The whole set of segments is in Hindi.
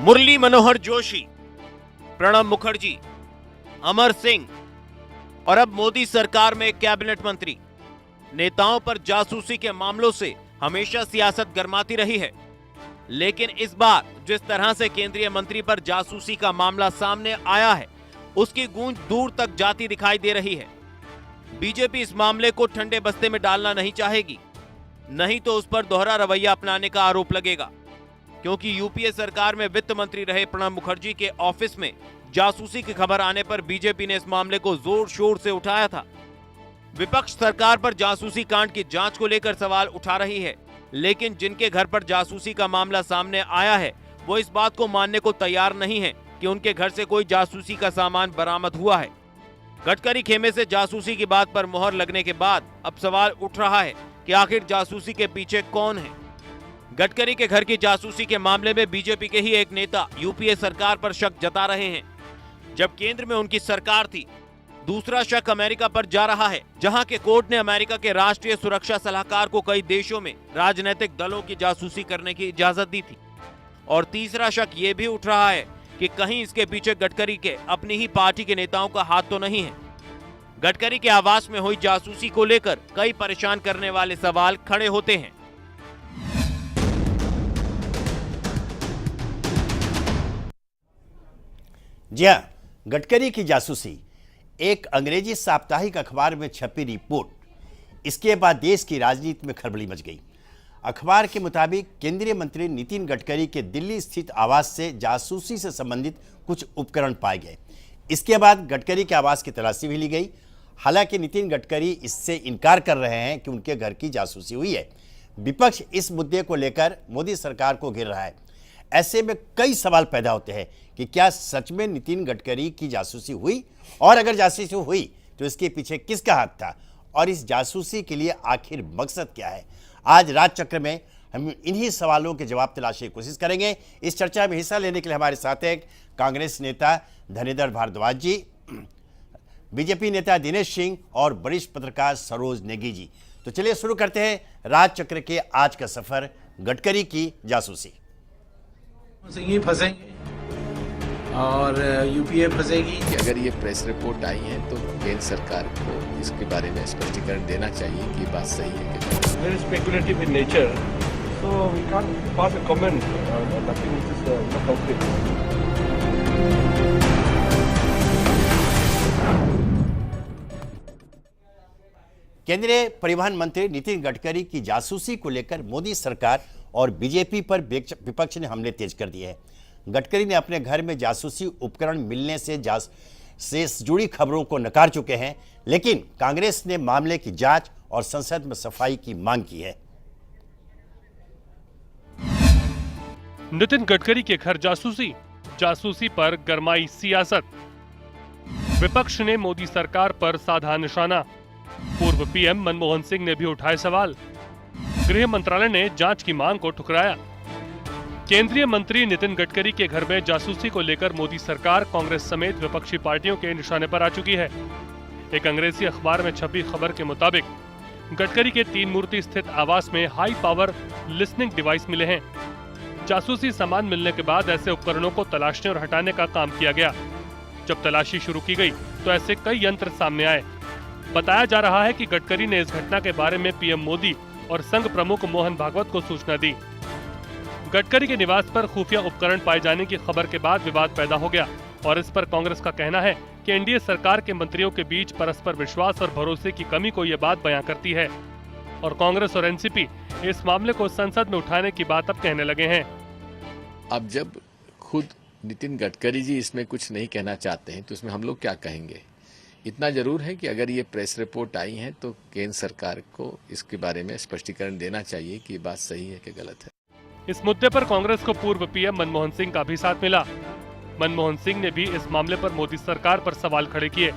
मुरली मनोहर जोशी, प्रणब मुखर्जी, अमर सिंह और अब मोदी सरकार में कैबिनेट मंत्री। नेताओं पर जासूसी के मामलों से हमेशा सियासत गरमाती रही है, लेकिन इस बार जिस तरह से केंद्रीय मंत्री पर जासूसी का मामला सामने आया है, उसकी गूंज दूर तक जाती दिखाई दे रही है। बीजेपी इस मामले को ठंडे बस्ते में डालना नहीं चाहेगी, नहीं तो उस पर दोहरा रवैया अपनाने का आरोप लगेगा, क्योंकि यूपीए सरकार में वित्त मंत्री रहे प्रणब मुखर्जी के ऑफिस में जासूसी की खबर आने पर बीजेपी ने इस मामले को जोर शोर से उठाया था। विपक्ष सरकार पर जासूसी कांड की जांच को लेकर सवाल उठा रही है, लेकिन जिनके घर पर जासूसी का मामला सामने आया है, वो इस बात को मानने को तैयार नहीं है कि उनके घर से कोई जासूसी का सामान बरामद हुआ है। गडकरी खेमे से जासूसी की बात पर मोहर लगने के बाद अब सवाल उठ रहा है कि आखिर जासूसी के पीछे कौन है। गडकरी के घर की जासूसी के मामले में बीजेपी के ही एक नेता यूपीए सरकार पर शक जता रहे हैं, जब केंद्र में उनकी सरकार थी। दूसरा शक अमेरिका पर जा रहा है, जहां के कोर्ट ने अमेरिका के राष्ट्रीय सुरक्षा सलाहकार को कई देशों में राजनीतिक दलों की जासूसी करने की इजाजत दी थी। और तीसरा शक ये भी उठ रहा है कि कहीं इसके पीछे गडकरी के अपनी ही पार्टी के नेताओं का हाथ तो नहीं है। गडकरी के आवास में हुई जासूसी को लेकर कई परेशान करने वाले सवाल खड़े होते हैं। जी हां, गडकरी की जासूसी, एक अंग्रेजी साप्ताहिक अखबार में छपी रिपोर्ट, इसके बाद देश की राजनीति में खलबली मच गई। अखबार के मुताबिक केंद्रीय मंत्री नितिन गडकरी के दिल्ली स्थित आवास से जासूसी से संबंधित कुछ उपकरण पाए गए। इसके बाद गडकरी के आवास की तलाशी भी ली गई। हालांकि नितिन गडकरी इससे इनकार कर रहे हैं कि उनके घर की जासूसी हुई है। विपक्ष इस मुद्दे को लेकर मोदी सरकार को घेर रहा है। ऐसे में कई सवाल पैदा होते हैं कि क्या सच में नितिन गडकरी की जासूसी हुई, और अगर जासूसी हुई तो इसके पीछे किसका हाथ था, और इस जासूसी के लिए आखिर मकसद क्या है। आज राजचक्र में हम इन्हीं सवालों के जवाब तलाशने की कोशिश करेंगे। इस चर्चा में हिस्सा लेने के लिए हमारे साथ हैं कांग्रेस नेता धनेधर भारद्वाज जी, बीजेपी नेता दिनेश सिंह और वरिष्ठ पत्रकार सरोज नेगी जी। तो चलिए शुरू करते हैं राजचक्र के आज का सफर, गडकरी की जासूसी। ये फंसेंगे और यूपीए फंसेगी। अगर ये प्रेस रिपोर्ट आई है तो केंद्र सरकार को इसके बारे में स्पष्टीकरण देना चाहिए कि बात सही है कि very speculative in nature, so we can't pass a comment. Nothing is concrete. केंद्रीय परिवहन मंत्री नितिन गडकरी की जासूसी को लेकर मोदी सरकार और बीजेपी पर विपक्ष ने हमले तेज कर दिए हैं। गडकरी ने अपने घर में जासूसी उपकरण मिलने से जुड़ी खबरों को नकार चुके हैं, लेकिन कांग्रेस ने मामले की जांच और संसद में सफाई की मांग की है। नितिन गडकरी के घर जासूसी पर गरमाई सियासत। विपक्ष ने मोदी सरकार पर साधा निशाना। पूर्व पीएम मनमोहन सिंह ने भी उठाए सवाल। गृह मंत्रालय ने जांच की मांग को ठुकराया। केंद्रीय मंत्री नितिन गडकरी के घर में जासूसी को लेकर मोदी सरकार कांग्रेस समेत विपक्षी पार्टियों के निशाने पर आ चुकी है। एक अंग्रेजी अखबार में छपी खबर के मुताबिक गडकरी के 3 मूर्ति स्थित आवास में हाई पावर लिसनिंग डिवाइस मिले हैं। जासूसी सामान मिलने के बाद ऐसे उपकरणों को तलाशने और हटाने का काम किया गया। जब तलाशी शुरू की गई तो ऐसे कई यंत्र सामने आए। बताया जा रहा है कि गडकरी ने इस घटना के बारे में पीएम मोदी और संघ प्रमुख मोहन भागवत को सूचना दी। गडकरी के निवास पर खुफिया उपकरण पाए जाने की खबर के बाद विवाद पैदा हो गया, और इस पर कांग्रेस का कहना है कि एनडीए सरकार के मंत्रियों के बीच परस्पर विश्वास और भरोसे की कमी को ये बात बयां करती है, और कांग्रेस और एनसीपी इस मामले को संसद में उठाने की बात अब कहने लगे हैं। अब जब खुद नितिन गडकरी जी इसमें कुछ नहीं कहना चाहते हैं तो इसमें हम लोग क्या कहेंगे। इतना जरूर है कि अगर ये प्रेस रिपोर्ट आई है तो केंद्र सरकार को इसके बारे में स्पष्टीकरण देना चाहिए कि बात सही है कि गलत है। इस मुद्दे पर कांग्रेस को पूर्व पीएम मनमोहन सिंह का भी साथ मिला। मनमोहन सिंह ने भी इस मामले पर मोदी सरकार पर सवाल खड़े किए।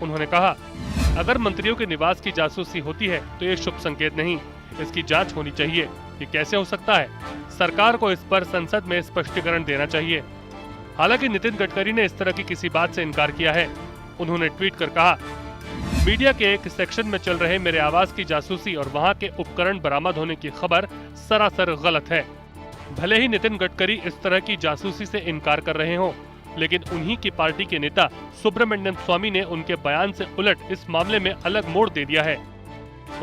उन्होंने कहा, अगर मंत्रियों के निवास की जासूसी होती है तो ये शुभ संकेत नहीं, इसकी जांच होनी चाहिए। ये कैसे हो सकता है? सरकार को इस पर संसद में स्पष्टीकरण देना चाहिए। हालांकि नितिन गडकरी ने इस तरह की किसी बात से इनकार किया है। उन्होंने ट्वीट कर कहा, मीडिया के एक सेक्शन में चल रहे मेरे आवास की जासूसी और वहां के उपकरण बरामद होने की खबर सरासर गलत है। भले ही नितिन गडकरी इस तरह की जासूसी से इनकार कर रहे हों, लेकिन उन्हीं की पार्टी के नेता सुब्रमण्यम स्वामी ने उनके बयान से उलट इस मामले में अलग मोड़ दे दिया है।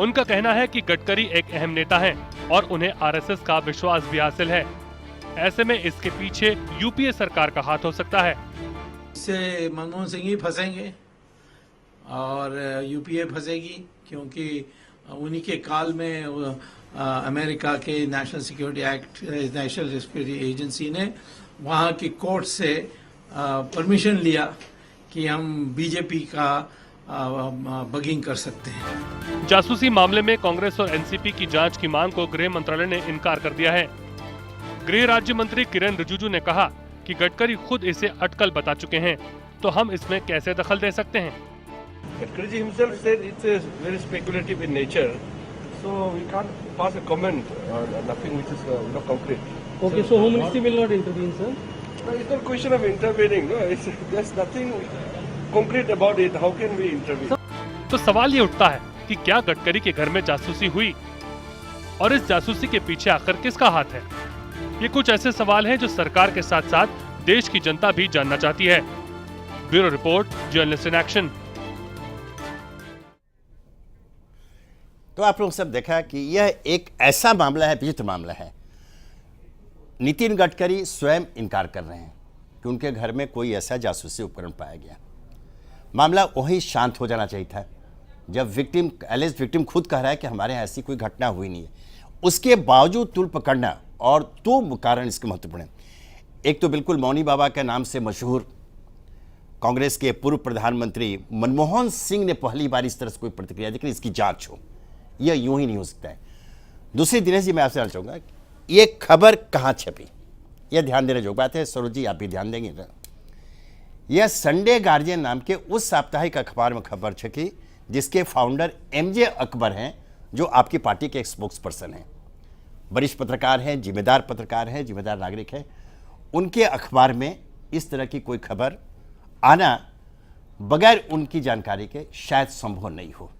उनका कहना है कि गडकरी एक अहम नेता हैं और उन्हें आरएसएस का विश्वास भी हासिल है। ऐसे में इसके पीछे यूपीए सरकार का हाथ हो सकता है। इससे मनमोहन सिंह ही फंसेंगे और यूपीए फंसेगी, क्योंकि उन्हीं के काल में अमेरिका के national security act, national security agency ने वहाँ की कोर्ट से परमिशन लिया कि हम बीजेपी का बगिंग कर सकते हैं। जासूसी मामले में कांग्रेस और एनसीपी की जांच की मांग को गृह मंत्रालय ने इनकार कर दिया है। गृह राज्य मंत्री किरेन रिजिजू ने कहा कि गडकरी खुद इसे अटकल बता चुके हैं, तो हम इसमें कैसे दखल दे सकते हैं। Gadkari ji himself said it's a very speculative in nature, so we can't pass a comment on nothing which is concrete. Okay, so Home Ministry will not intervene, sir? No, it's not a question of intervening. No, there's nothing concrete about it. How can we intervene? तो सवाल ये उठता है कि क्या गडकरी के घर में जासूसी हुई और इस जासूसी के पीछे आखिर किसका हाथ है। ये कुछ ऐसे सवाल हैं जो सरकार के साथ साथ देश की जनता भी जानना चाहती है। Bureau report, journalist in action. तो आप लोग सब देखा कि यह एक ऐसा मामला है, विचित्र मामला है। नितिन गडकरी स्वयं इनकार कर रहे हैं कि उनके घर में कोई ऐसा जासूसी उपकरण पाया गया। मामला वहीं शांत हो जाना चाहिए था जब एलिस्ट विक्टिम खुद कह रहा है कि हमारे यहाँ ऐसी कोई घटना हुई नहीं है। उसके बावजूद तुल पकड़ना, और दो कारण इसके महत्वपूर्ण हैं। एक तो बिल्कुल मौनी बाबा के नाम से मशहूर कांग्रेस के पूर्व प्रधानमंत्री मनमोहन सिंह ने पहली बार इस तरह से कोई प्रतिक्रिया दी कि इसकी जांच हो, यह यूं ही नहीं हो सकता है। दूसरी, दिनेश जी, मैं आपसे जानना चाहूँगा ये खबर कहाँ छपी, यह ध्यान देने जो बात है। सरोज जी, आप भी ध्यान देंगे ना। यह संडे गार्जियन नाम के उस साप्ताहिक अखबार में खबर छपी जिसके फाउंडर एमजे अकबर हैं, जो आपकी पार्टी के एक स्पोक्स पर्सन हैं, वरिष्ठ पत्रकार हैं, जिम्मेदार नागरिक हैं। उनके अखबार में इस तरह की कोई खबर आना बगैर उनकी जानकारी के शायद संभव नहीं हो।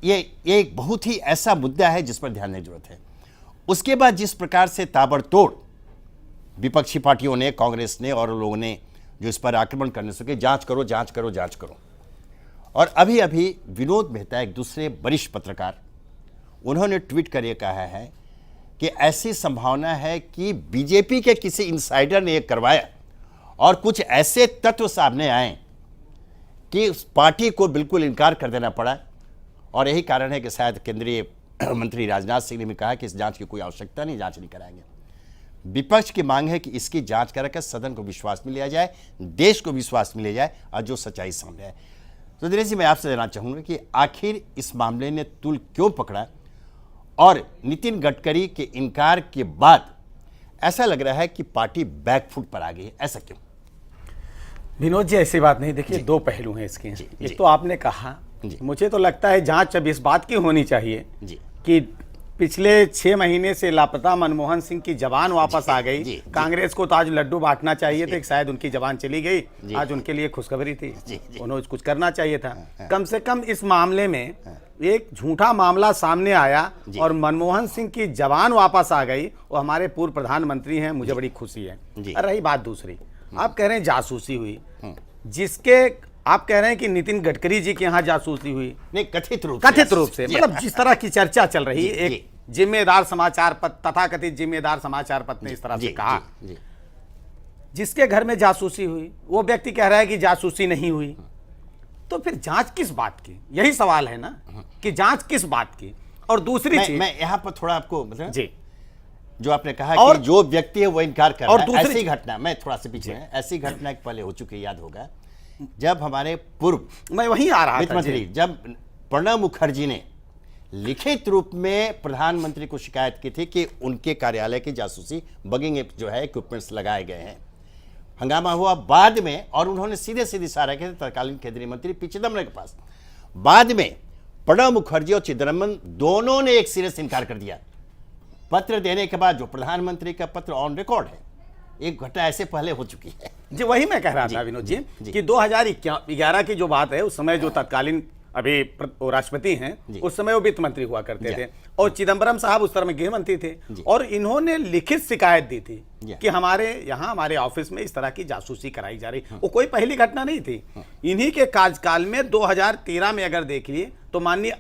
ये एक बहुत ही ऐसा मुद्दा है जिस पर ध्यान देने की जरूरत है। उसके बाद जिस प्रकार से ताबड़तोड़ विपक्षी पार्टियों ने, कांग्रेस ने और लोगों ने जो इस पर आक्रमण करने से जांच करो, और अभी अभी विनोद मेहता, एक दूसरे वरिष्ठ पत्रकार, उन्होंने ट्वीट करके कहा है कि ऐसी संभावना है कि बीजेपी के किसी इनसाइडर ने यह करवाया और कुछ ऐसे तत्व सामने आए कि उस पार्टी को बिल्कुल इनकार कर देना पड़ा। और यही कारण है कि शायद केंद्रीय मंत्री राजनाथ सिंह ने भी कहा कि इस जांच की कोई आवश्यकता नहीं, जांच नहीं कराएंगे। विपक्ष की मांग है कि इसकी जांच कराकर सदन को विश्वास में लिया जाए, देश को विश्वास में लिया जाए और जो सच्चाई सामने आए। तो दिनेश जी, मैं आपसे जानना चाहूँगा कि आखिर इस मामले ने तूल क्यों पकड़ा और नितिन गडकरी के इनकार के बाद ऐसा लग रहा है कि पार्टी बैकफुट पर आ गई है, ऐसा क्यों? विनोद जी, ऐसी बात नहीं। देखिए, दो पहलू हैं इसके। एक तो आपने कहा, मुझे तो लगता है जांच अब इस बात की होनी चाहिए कि पिछले 6 महीने से लापता मनमोहन सिंह की जबान वापस आ गई। कांग्रेस को तो आज लड्डू बांटना चाहिए थे, शायद उनकी जबान चली गई, आज उनके लिए खुशखबरी थी, उन्हें कुछ करना चाहिए था। कम से कम इस मामले में एक झूठा मामला सामने आया और मनमोहन सिंह की जबान वापस आ गई, वो हमारे पूर्व प्रधानमंत्री हैं, मुझे बड़ी खुशी है। रही बात दूसरी, आप कह रहे हैं जासूसी हुई, जिसके आप कह रहे हैं कि नितिन गडकरी जी के यहाँ जासूसी हुई, नहीं, कथित रूप से, मतलब जिस तरह की चर्चा चल रही है, एक जिम्मेदार समाचार पत्र, तथाकथित जिम्मेदार समाचार पत्र ने इस तरह से कहा, जिसके घर में जासूसी हुई वो व्यक्ति कह रहा है कि जासूसी नहीं हुई, तो फिर जांच किस बात की? यही सवाल है ना कि जांच किस बात की। और दूसरी चीज, मैं यहाँ पर थोड़ा आपको मतलब जी, जो आपने कहा कि जो व्यक्ति है वो इनकार कर रहा है, ऐसी घटना, मैं थोड़ा सा पीछे, ऐसी घटना पहले हो चुकी, याद होगा, जब हमारे पूर्व मैं वहीं आ रहा वित्त मंत्री, जब प्रणब मुखर्जी ने लिखित रूप में प्रधानमंत्री को शिकायत की थी कि उनके कार्यालय की जासूसी बगिंग जो है इक्विपमेंट्स लगाए गए हैं, हंगामा हुआ बाद में, और उन्होंने सीधे इशारा किया तत्कालीन केंद्रीय मंत्री पी चिदम्बरम के पास। बाद में प्रणब मुखर्जी और चिदम्बरम दोनों ने एक सिरे से इनकार कर दिया। पत्र देने के बाद जो प्रधानमंत्री का पत्र ऑन रिकॉर्ड है, एक घटना ऐसे पहले हो चुकी है। जी, वही मैं कह रहा था विनोद जी कि 2011 की जो बात है, उस समय जो तत्कालीन अभी वो राष्ट्रपति हैं, उस समय वो वित्त मंत्री हुआ करते थे, जी। और चिदम्बरम साहब उस तरह में गृह मंत्री थे, और इन्होंने लिखित शिकायत दी थी कि हमारे यहाँ हमारे ऑफिस में इस तरह की जासूसी कराई जा रही। वो कोई पहली घटना नहीं थी। इन्हीं के कार्यकाल में 2013 में अगर देखिए तो माननीय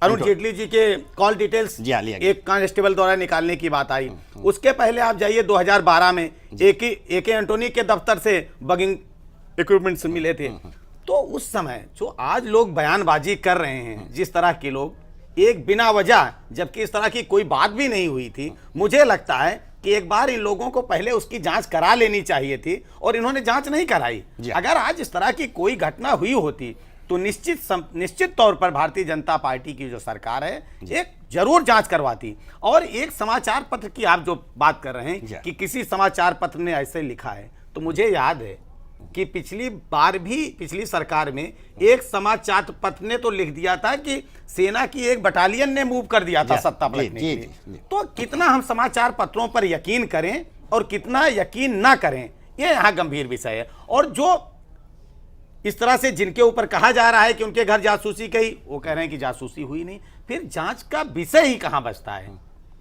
अरुण जेटली जी के कॉल डिटेल्स जी हाँ, लिया गया। एक कांस्टेबल द्वारा निकालने की बात आई। उसके पहले आप जाइए 2012 में ए.के. एंटोनी के दफ्तर से बगिंग इक्विपमेंट्स मिले थे। तो उस समय जो आज लोग बयानबाजी कर रहे हैं, जिस तरह के लोग एक बिना वजह, जबकि इस तरह की कोई बात भी नहीं हुई थी, मुझे लगता है कि एक बार इन लोगों को पहले उसकी जांच करा लेनी चाहिए थी, और इन्होंने जांच नहीं कराई। अगर आज इस तरह की कोई घटना हुई होती तो निश्चित तौर पर भारतीय जनता पार्टी की जो सरकार है एक जरूर जांच करवाती। और एक समाचार पत्र की आप जो बात कर रहे हैं कि किसी समाचार पत्र ने ऐसे लिखा है, तो मुझे याद है कि पिछली बार भी पिछली सरकार में एक समाचार पत्र ने तो लिख दिया था कि सेना की एक बटालियन ने मूव कर दिया था सत्ता पलटने के लिए। तो कितना हम समाचार पत्रों पर यकीन करें और कितना यकीन ना करें, ये यहाँ गंभीर विषय है। और जो इस तरह से जिनके ऊपर कहा जा रहा है कि उनके घर जासूसी की, वो कह रहे हैं कि जासूसी हुई नहीं, फिर जांच का विषय ही कहां बचता है?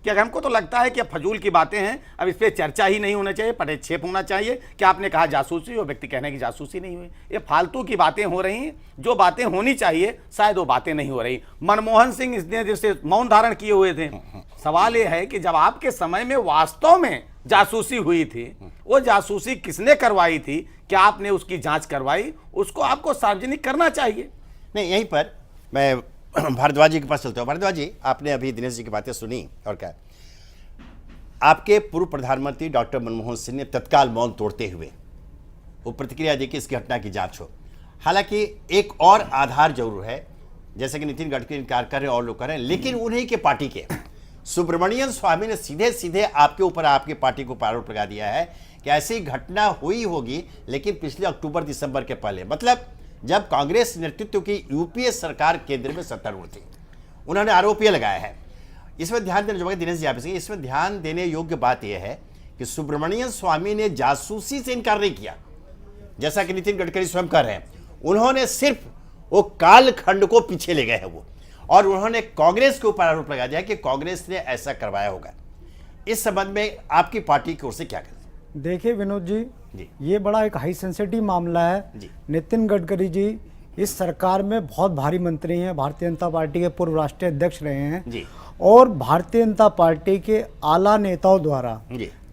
क्या हमको तो लगता है कि अब फजूल की बातें हैं, अब इस पर चर्चा ही नहीं होना चाहिए, पटेक्षेप होना चाहिए कि आपने कहा जासूसी, और व्यक्ति कहने की जासूसी नहीं हुई। ये फालतू की बातें हो रही हैं, जो बातें होनी चाहिए शायद वो बातें नहीं हो रही। मनमोहन सिंह इतने देर से मौन धारण किए हुए थे। सवाल ये है कि जब आपके समय में वास्तव में जासूसी हुई थी, वो जासूसी किसने करवाई थी, क्या आपने उसकी जांच करवाई? उसको आपको सार्वजनिक करना चाहिए। नहीं, यहीं पर मैं भारद्वाज जी के पास चलता हूँ। भारद्वाज जी, आपने अभी दिनेश जी की बातें सुनी, और क्या आपके पूर्व प्रधानमंत्री डॉक्टर मनमोहन सिंह ने तत्काल मौन तोड़ते हुए वो प्रतिक्रिया दी कि इस घटना की जांच हो। हालांकि एक और आधार जरूर है, जैसे कि नितिन गडकरी इनकार कर रहे हैं और लोग कर रहे हैं, लेकिन उन्हीं के पार्टी के सुब्रमण्यम स्वामी ने सीधे सीधे आपके ऊपर, आपकी पार्टी को आरोप लगा दिया है कि ऐसी घटना हुई होगी, लेकिन पिछले अक्टूबर दिसंबर के पहले, मतलब जब कांग्रेस नेतृत्व की यूपीए सरकार केंद्र में सत्तारूढ़ थी। उन्होंने आरोप यह लगाया है। इसमें ध्यान देने जो दिनेश जी आप, इसमें ध्यान देने योग्य बात यह है कि सुब्रमण्यम स्वामी ने जासूसी से इनकार नहीं किया, जैसा कि नितिन गडकरी स्वयं कर रहे हैं। उन्होंने सिर्फ वो कालखंड को पीछे ले गए हैं वो, और उन्होंने कांग्रेस के ऊपर आरोप लगा दिया कि कांग्रेस ने ऐसा करवाया होगा। इस संबंध में आपकी पार्टी की ओर से क्या करें? देखिए विनोद जी, ये बड़ा एक हाई सेंसिटिव मामला है। नितिन गडकरी जी इस सरकार में बहुत भारी मंत्री हैं, भारतीय जनता पार्टी के पूर्व राष्ट्रीय अध्यक्ष रहे हैं, और भारतीय जनता पार्टी के आला नेताओं द्वारा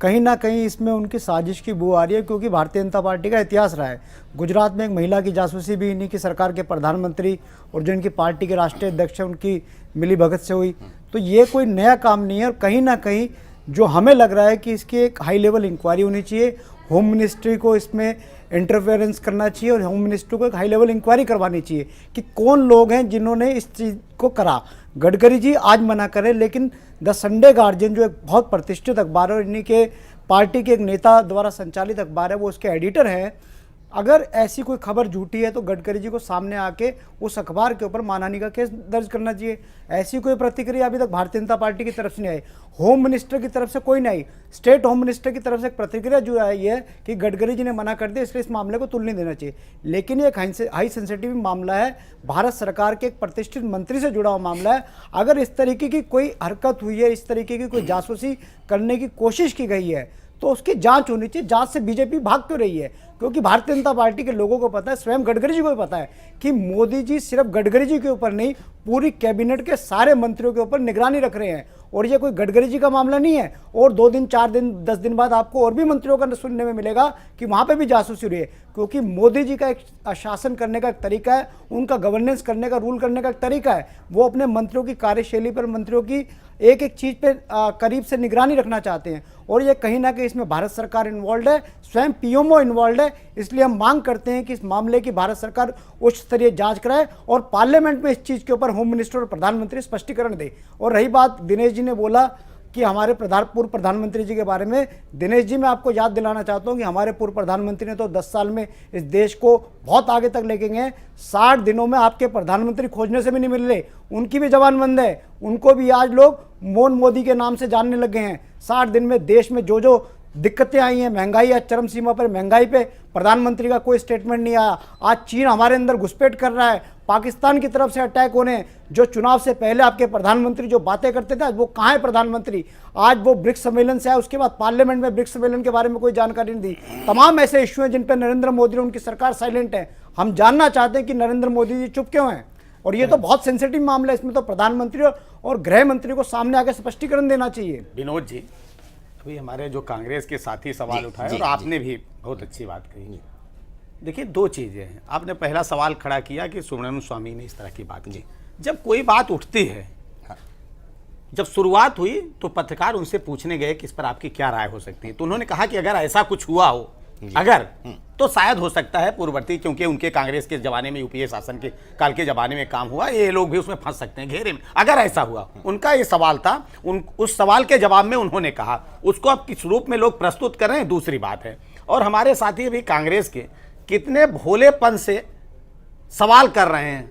कहीं ना कहीं इसमें उनकी साजिश की बू आ रही है, क्योंकि भारतीय जनता पार्टी का इतिहास रहा है। गुजरात में एक महिला की जासूसी भी इन्हीं की सरकार के प्रधानमंत्री और जो इनकी पार्टी के राष्ट्रीय अध्यक्ष हैं उनकी मिली भगत से हुई। तो ये कोई नया काम नहीं है, और कहीं ना कहीं जो हमें लग रहा है कि इसकी एक हाई लेवल इंक्वायरी होनी चाहिए, होम मिनिस्ट्री को इसमें इंटरफेरेंस करना चाहिए, और होम मिनिस्ट्री को एक हाई लेवल इंक्वायरी करवानी चाहिए कि कौन लोग हैं जिन्होंने इस चीज़ को करा। गडकरी जी आज मना करें, लेकिन द संडे गार्जियन जो एक बहुत प्रतिष्ठित अखबार है और इन्हीं के पार्टी के एक नेता द्वारा संचालित अखबार है, वो उसके एडिटर हैं। अगर ऐसी कोई खबर झूठी है तो गडकरी जी को सामने आके उस अखबार के ऊपर मानहानि का केस दर्ज करना चाहिए। ऐसी कोई प्रतिक्रिया अभी तक भारतीय जनता पार्टी की तरफ से नहीं आई, होम मिनिस्टर की तरफ से कोई नहीं आई। स्टेट होम मिनिस्टर की तरफ से एक प्रतिक्रिया जो आई है कि गडकरी जी ने मना कर दिया, इसलिए इस मामले को तुल नहीं देना चाहिए। लेकिन ये एक हाई सेंसिटिव मामला है, भारत सरकार के एक प्रतिष्ठित मंत्री से जुड़ा हुआ मामला है। अगर इस तरीके की कोई हरकत हुई है, इस तरीके की कोई जासूसी करने की कोशिश की गई है, तो उसकी जांच होनी चाहिए। जांच से बीजेपी भाग क्यों रही है? क्योंकि भारतीय जनता पार्टी के लोगों को पता है, स्वयं गडकरी जी को भी पता है कि मोदी जी सिर्फ गडकरी जी के ऊपर नहीं, पूरी कैबिनेट के सारे मंत्रियों के ऊपर निगरानी रख रहे हैं। और ये कोई गडकरी जी का मामला नहीं है। और 2 दिन 4 दिन 10 दिन बाद आपको और भी मंत्रियों का सुनने में मिलेगा कि वहां पे भी जासूसी रही है, क्योंकि मोदी जी का एक शासन करने का एक तरीका है, उनका गवर्नेंस करने का, रूल करने का एक तरीका है। वो अपने मंत्रियों की कार्यशैली पर, मंत्रियों की एक एक चीज पे करीब से निगरानी रखना चाहते हैं। और ये कहीं ना कहीं इसमें भारत सरकार इन्वॉल्व है, स्वयं पीएमओ इन्वॉल्व है। इसलिए हम मांग करते हैं कि इस मामले की भारत सरकार उच्च स्तरीय जांच कराए और पार्लियामेंट में इस चीज के ऊपर होम मिनिस्टर और प्रधानमंत्री स्पष्टीकरण दे। और रही बात दिनेश जी ने बोला कि हमारे पूर्व प्रधानमंत्री जी के बारे में, दिनेश जी मैं आपको याद दिलाना चाहता हूं कि हमारे पूर्व प्रधानमंत्री ने तो 10 साल में इस देश को बहुत आगे तक लेके गए। 60 दिनों में आपके प्रधानमंत्री खोजने से भी नहीं मिल रहे, उनकी भी जबानबंद है। उनको भी आज लोग मोन मोदी के नाम से जानने लगे हैं। 60 दिन में देश में जो जो दिक्कतें आई हैं, महंगाई आज चरम सीमा पर, महंगाई पे प्रधानमंत्री का कोई स्टेटमेंट नहीं आया। आज चीन हमारे अंदर घुसपैठ कर रहा है, पाकिस्तान की तरफ से अटैक होने, जो चुनाव से पहले आपके प्रधानमंत्री जो बातें करते थे, आज वो कहाँ है प्रधानमंत्री? आज वो ब्रिक्स सम्मेलन से आए, उसके बाद पार्लियामेंट में ब्रिक्स सम्मेलन के बारे में कोई जानकारी नहीं दी। तमाम ऐसे इश्यू हैं जिन पर नरेंद्र मोदी और उनकी सरकार साइलेंट है। हम जानना चाहते हैं कि नरेंद्र मोदी जी चुप क्यों हैं, और ये तो बहुत सेंसिटिव मामला है, इसमें तो प्रधानमंत्री और गृह मंत्री को सामने आके स्पष्टीकरण देना चाहिए। विनोद जी, अभी हमारे जो कांग्रेस के साथी सवाल उठाए और आपने भी बहुत अच्छी बात कही। देखिए, दो चीजें हैं। आपने पहला सवाल खड़ा किया कि सुब्रमण्यम स्वामी ने इस तरह की बात की। जब कोई बात उठती है, जब शुरुआत हुई तो पत्रकार उनसे पूछने गए कि इस पर आपकी क्या राय हो सकती है, तो उन्होंने कहा कि अगर ऐसा कुछ हुआ हो, अगर तो शायद हो सकता है पूर्ववर्ती, क्योंकि उनके कांग्रेस के जमाने में, यूपीए शासन के काल के जमाने में काम हुआ, ये लोग भी उसमें फंस सकते हैं घेरे में, अगर ऐसा हुआ। उनका ये सवाल था। उस सवाल के जवाब में उन्होंने कहा, उसको अब किस रूप में लोग प्रस्तुत कर रहे हैं दूसरी बात है। और हमारे साथी भी कांग्रेस के कितने भोलेपन से सवाल कर रहे हैं।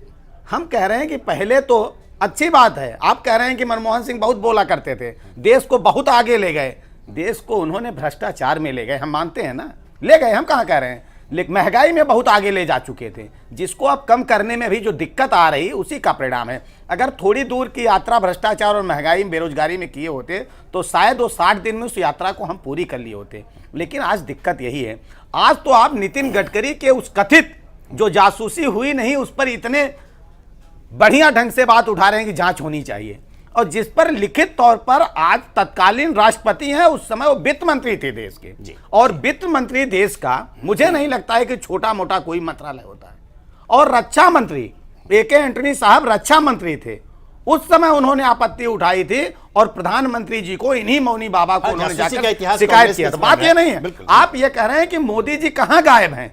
हम कह रहे हैं कि पहले तो अच्छी बात है, आप कह रहे हैं कि मनमोहन सिंह बहुत बोला करते थे, देश को बहुत आगे ले गए, देश को उन्होंने भ्रष्टाचार में ले गए, हम मानते हैं ना, ले गए, हम कहाँ कह रहे हैं, लेकिन महंगाई में बहुत आगे ले जा चुके थे, जिसको अब कम करने में भी जो दिक्कत आ रही उसी का परिणाम है। अगर थोड़ी दूर की यात्रा भ्रष्टाचार और महंगाई बेरोजगारी में किए होते तो शायद वो 60 दिन में उस यात्रा को हम पूरी कर लिए होते, लेकिन आज दिक्कत यही है। आज तो आप नितिन गडकरी के उस कथित जो जासूसी हुई नहीं, उस पर इतने बढ़िया ढंग से बात उठा रहे हैं कि जांच होनी चाहिए, और जिस पर लिखित तौर पर आज तत्कालीन राष्ट्रपति हैं, उस समय वो वित्त मंत्री थे देश के, और वित्त मंत्री देश का मुझे नहीं लगता है कि छोटा मोटा कोई मंत्रालय होता है। और रक्षा मंत्री AK एंटनी साहब रक्षा मंत्री थे, उस समय उन्होंने आपत्ति उठाई थी और प्रधानमंत्री जी को, इन्हीं मौनी बाबा को उन्होंने जाकर शिकायत किया। बात ये नहीं है, आप ये कह रहे हैं कि मोदी जी कहां गायब हैं।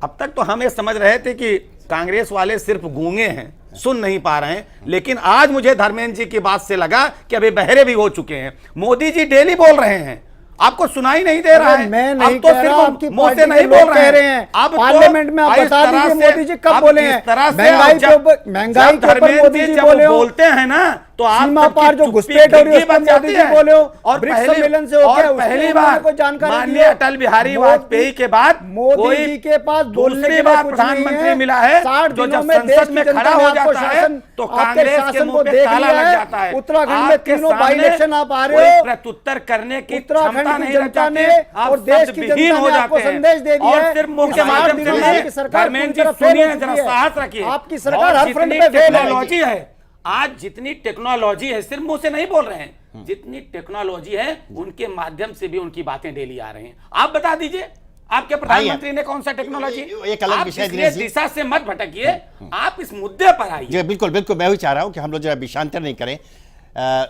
अब तक तो हम ये समझ रहे थे कि कांग्रेस वाले सिर्फ गूंगे हैं, सुन नहीं पा रहे हैं, लेकिन आज मुझे धर्मेंद्र जी की बात से लगा कि अभी बहरे भी हो चुके हैं। मोदी जी डेली बोल रहे हैं, आपको सुनाई नहीं दे रहा है। मैं नहीं अब तो कह रहा, आपकी मुंह से पार्टी नहीं के बोल लोग कह रहे हैं। अब पार्लियामेंट में आप बता दीजिए मोदी जी कब बोले हैं। महंगाई के ऊपर मोदी जी बोले हो, बोलते हैं ना, तो आप सीमा पार जो घुसपैठ हो रही है उस पर मोदी जी बोले हो, और ब्रिक्स सम्मेलन से हो गया, पहली बार को जानकारी माननीय अटल बिहारी वाजपेयी के बाद मोदी जी के पास बोलने के बाद प्रधानमंत्री मिला है, 60 जो दिनों जब में देश संसद की में जनता खड़ा ने हो आपको जाता है शासन, तो आपके कांग्रेस के शासन मुंह को पे देख ताला लिया लग है। जाता है। उत्तराखंड में आपके तीनों बाई सामने इलेक्शन आप आ रहे कोई हो, प्रत्युत्तर करने की उत्तराखंड क्षमता की नहीं जनता ने रखते, और देश की जनता ने आपको संदेश दे दिया है। और सिर्फ मुंह के माध्यम से सरकार धर्मेंद्र जी सुनिए, जरा साहस रखिए। आपकी सरकार हर फ्रंट पे फेल है। टेक्नोलॉजी है, आज जितनी टेक्नोलॉजी है, सिर्फ मुंह से नहीं बोल रहे हैं, जितनी टेक्नोलॉजी है उनके माध्यम से भी उनकी बातें डेली आ रही हैं। आप बता दीजिए, आपके प्रधानमंत्री ने कौन सा टेक्नोलॉजी, एक अलग विषय दिनेश जी, दिशा से मत भटकिए, आप इस मुद्दे पर आइए। जी बिल्कुल बिल्कुल, मैं भी चाह रहा हूं कि हम लोग जरा विषांतर नहीं करें।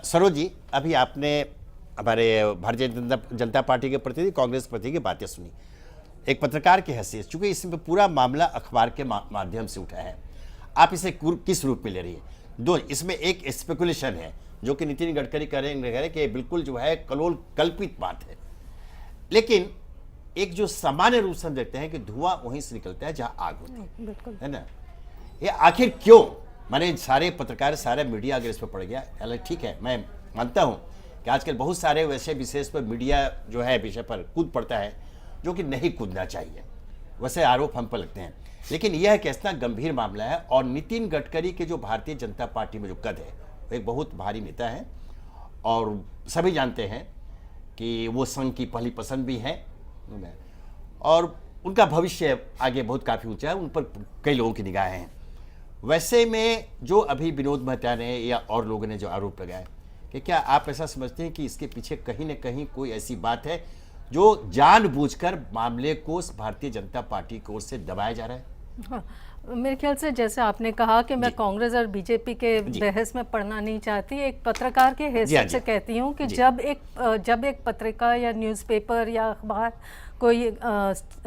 सरोज जी, अभी आपने हमारे भारतीय जनता पार्टी के प्रतिनिधि, कांग्रेस प्रतिनिधि की बातें सुनी, एक पत्रकार की हैसियत, चूंकि इसमें पूरा मामला अखबार के माध्यम से उठा है, आप इसे किस रूप में ले रही है? दो, इसमें एक स्पेकुलेशन है जो कि नितिन गडकरी कह रहे हैं कि बिल्कुल जो है कल्पित बात है, लेकिन एक जो सामान्य रूप से हम देखते हैं कि धुआं वहीं से निकलता है जहां आग होती है ना। ये आखिर क्यों? माने सारे पत्रकार, सारा मीडिया अगर इस पर पड़ गया, हालांकि ठीक है, मैं मानता हूं कि आजकल बहुत सारे वैसे विशेष पर मीडिया जो है विषय पर कूद पड़ता है जो कि नहीं कूदना चाहिए, वैसे आरोप हम पर लगते हैं, लेकिन यह एक ऐसा गंभीर मामला है। और नितिन गडकरी के जो भारतीय जनता पार्टी में जो कद है, वो एक बहुत भारी नेता है और सभी जानते हैं कि वो संघ की पहली पसंद भी है और उनका भविष्य आगे बहुत काफ़ी ऊंचा है, उन पर कई लोगों की निगाहें हैं। वैसे में जो अभी विनोद मेहता ने या और लोगों ने जो आरोप लगाए, कि क्या आप ऐसा समझते हैं कि इसके पीछे कहीं ना कहीं कोई ऐसी बात है जो जानबूझकर मामले को भारतीय जनता पार्टी की ओर से दबाया जा रहा है? हाँ, मेरे ख्याल से जैसे आपने कहा कि मैं कांग्रेस और बीजेपी के बहस में पढ़ना नहीं चाहती, एक पत्रकार के हैसियत से कहती हूँ कि जब एक पत्रिका या न्यूज़पेपर या अखबार कोई